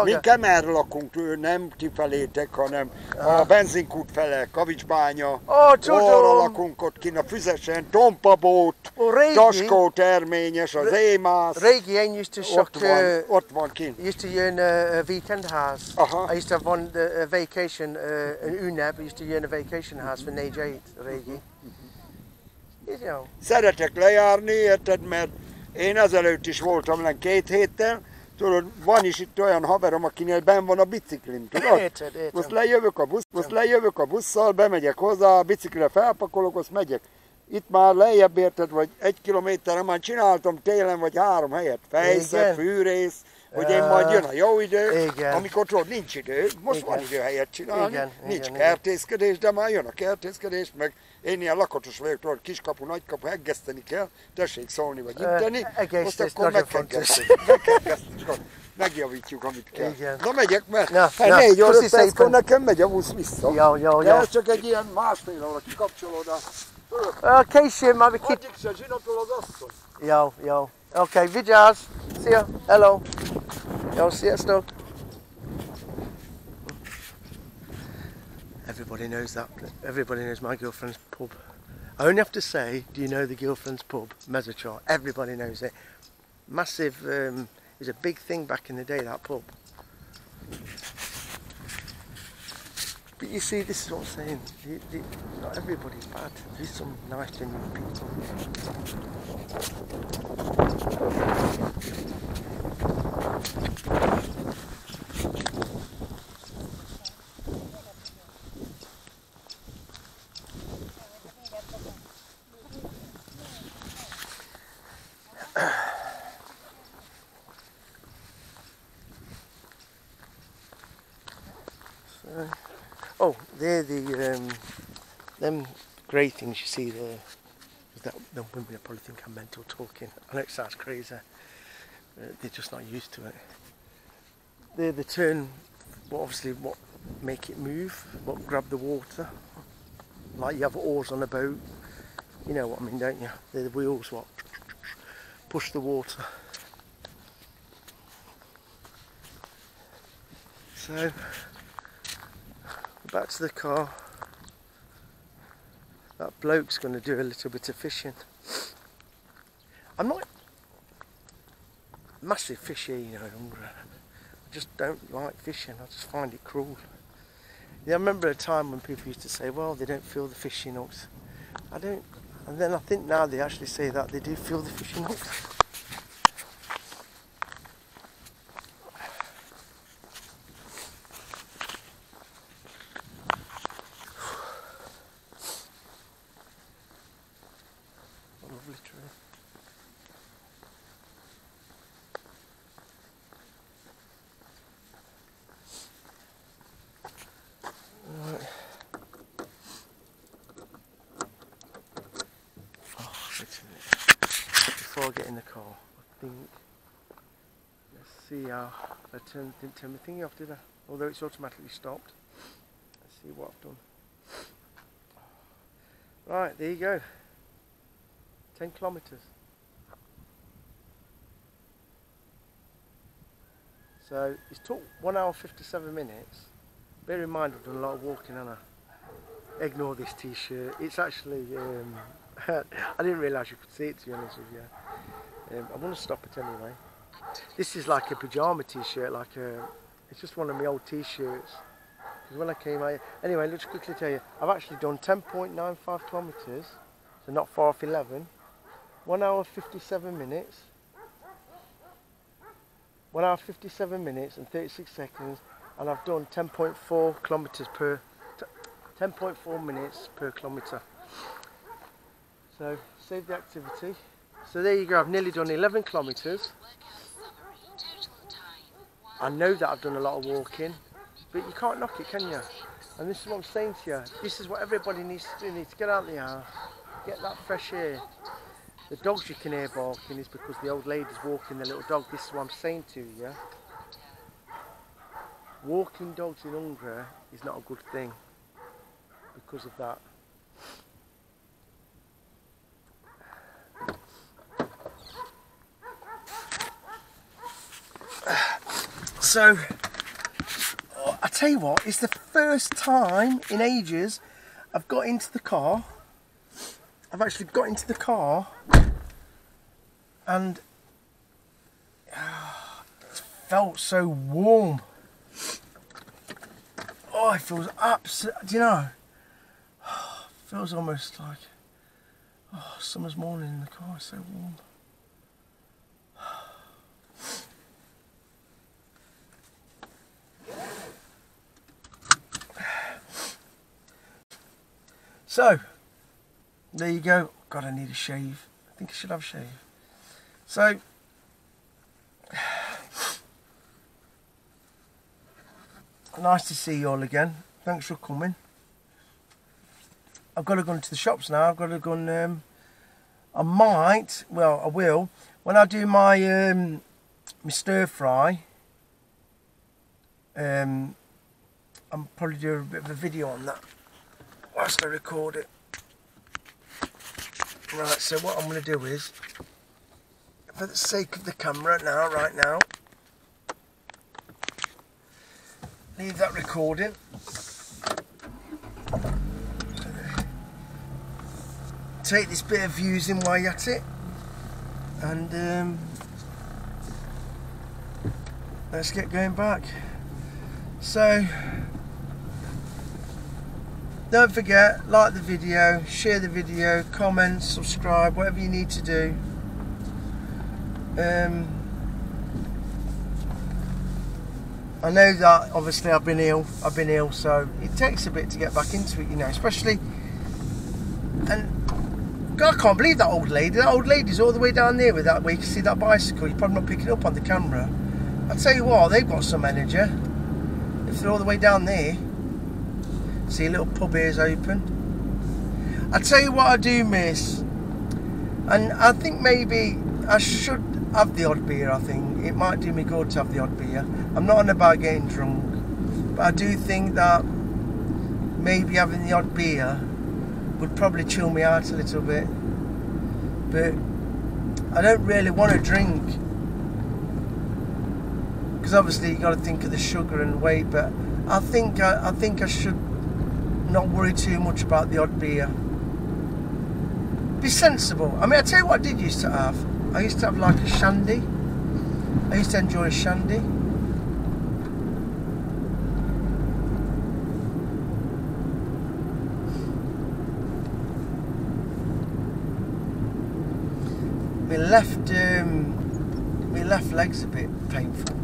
Mi Kemerre lakunk, nem ti felétek, hanem a benzinkút fele, Kavicsbánya. Arra lakunk ott kint a Füzesen, Tompabót, Taskó terményes, az Émász. Régi, én used to sok... Ott van kint. Used to jöjjön a weekend house. I used to have one a vacation, an ünnep, I used to jöjjön a vacation house for négy régi. Szeretek lejárni, érted, mert én ezelőtt is voltam len 2 héttel. Tudod, van is itt olyan haverom, akinél benn van a biciklim, tudod? Érted. Most lejövök a busszal, bemegyek hozzá, a biciklire felpakolok, azt megyek. Itt már lejjebb érted, vagy 1 kilométerre már csináltam télen, vagy 3 helyet. Fejsze, fűrész, hogy én majd jön a jó idő, amikor tudod, nincs idő. Most van idő helyet csinálni, nincs kertészkedés, de már jön a kertészkedés, meg én ilyen lakatos vagyok, tudod, kiskapu, nagykapu, heggeszteni kell, tessék szólni vagy inteni. Most akkor megjavítjuk, amit kell. Igen. Na megyek, mert 4 óra 5 perckor nekem megy a busz vissza. Jó. De ez csak egy ilyen másfél óra kikapcsolódás. Később már addig se zsinatol az asszony. Jó. Okay, widzisz. See ya. Hello. Yo, see ya, Stug. Everybody knows that. Everybody knows my girlfriend's pub. I only have to say, do you know the girlfriend's pub? Mezzachar. Everybody knows it. Massive, it was a big thing back in the day, that pub. But you see, this is what I'm saying. Not everybody's bad. There's some nice, genuine people. Oh, they're them grey things you see there. That the women probably think I'm mental talking. I know it sounds crazy. They're just not used to it. They're the turn, well, obviously what make it move, what grab the water. Like you have oars on a boat. You know what I mean, don't you? They're the wheels what push the water. So back to the car. That bloke's going to do a little bit of fishing. I'm not massive fisher, you know, I just don't like fishing. I just find it cruel. Yeah, I remember a time when people used to say, well, they don't feel the fishing hooks. I don't, and then I think now they actually say that they do feel the fishing hooks. Lovely tree. Right. Oh, before I get in the car, I think, let's see how, didn't turn my thingy off, did I? Although it's automatically stopped. Let's see what I've done. Right, there you go. 10 kilometres. So it's took 1 hour 57 minutes. Bear in mind I've done a lot of walking, haven't I? Ignore this t-shirt. It's actually, I didn't realise you could see it, to be honest with you. I'm going to stop it anyway. This is like a pyjama t-shirt, it's just one of my old t-shirts. Because when I came out, anyway, let's quickly tell you, I've actually done 10.95 kilometres, so not far off 11. 1 hour 57 minutes. 1 hour 57 minutes and 36 seconds, and I've done 10.4 kilometres per 10.4 minutes per kilometre. So save the activity. So there you go. I've nearly done 11 kilometres. I know that I've done a lot of walking, but you can't knock it, can you? And this is what I'm saying to you. This is what everybody needs to do. They need to get out of the house, get that fresh air. The dogs you can hear barking is because the old lady's walking the little dog. This is what I'm saying to you. Walking dogs in Hungary is not a good thing because of that. So, I tell you what, it's the first time in ages I've got into the car. I've actually got into the car and it felt so warm. Oh, it feels absolutely, do you know, it feels almost like, oh, summer's morning in the car, it's so warm. So, there you go. God, I need a shave. I think I should have a shave. So, nice to see you all again. Thanks for coming. I've got to go into the shops now. I've got to go and, I might, well, I will, when I do my, my stir fry, I'll probably do a bit of a video on that whilst I record it. Right, so what I'm going to do is for the sake of the camera now, right now. Leave that recording. Take this bit of views in while you're at it. And let's get going back. So, don't forget, like the video, share the video, comment, subscribe, whatever you need to do. I know that obviously I've been ill, so it takes a bit to get back into it, you know, especially, and God, I can't believe that old lady's all the way down there with that, where you can see that bicycle. You're probably not picking it up on the camera. I'll tell you what, they've got some energy, if they're all the way down there. See, a little pub here's open. I'll tell you what I do miss, and I think maybe I should have the odd beer. I think it might do me good to have the odd beer. I'm not on about getting drunk, but I do think that maybe having the odd beer would probably chill me out a little bit. But I don't really want to drink, because obviously you got to think of the sugar and weight. But I think I should not worry too much about the odd beer. Be sensible. I mean, I tell you what I did used to have. I used to have like a shandy. I used to enjoy a shandy. My left leg's a bit painful.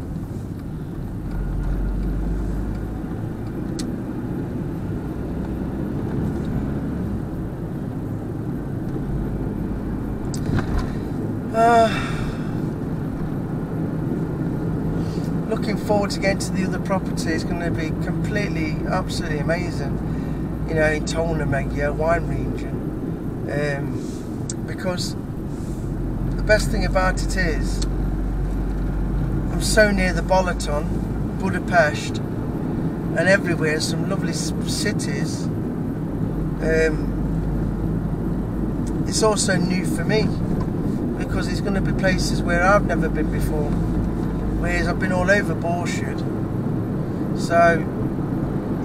Looking forward to getting to the other property. It's going to be completely, absolutely amazing, you know, in Tolna wine region, because the best thing about it is I'm so near the Balaton, Budapest, and everywhere, some lovely cities. It's also new for me, because it's going to be places where I've never been before, whereas I've been all over Borshood. So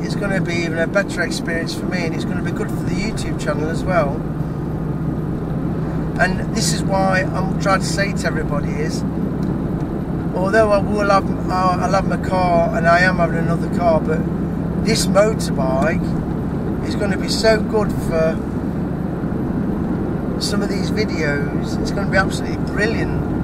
it's going to be even a better experience for me, and it's going to be good for the YouTube channel as well. And this is why I'm trying to say to everybody is, although I'll have my car, and I am having another car, but this motorbike is going to be so good for some of these videos. It's going to be absolutely brilliant.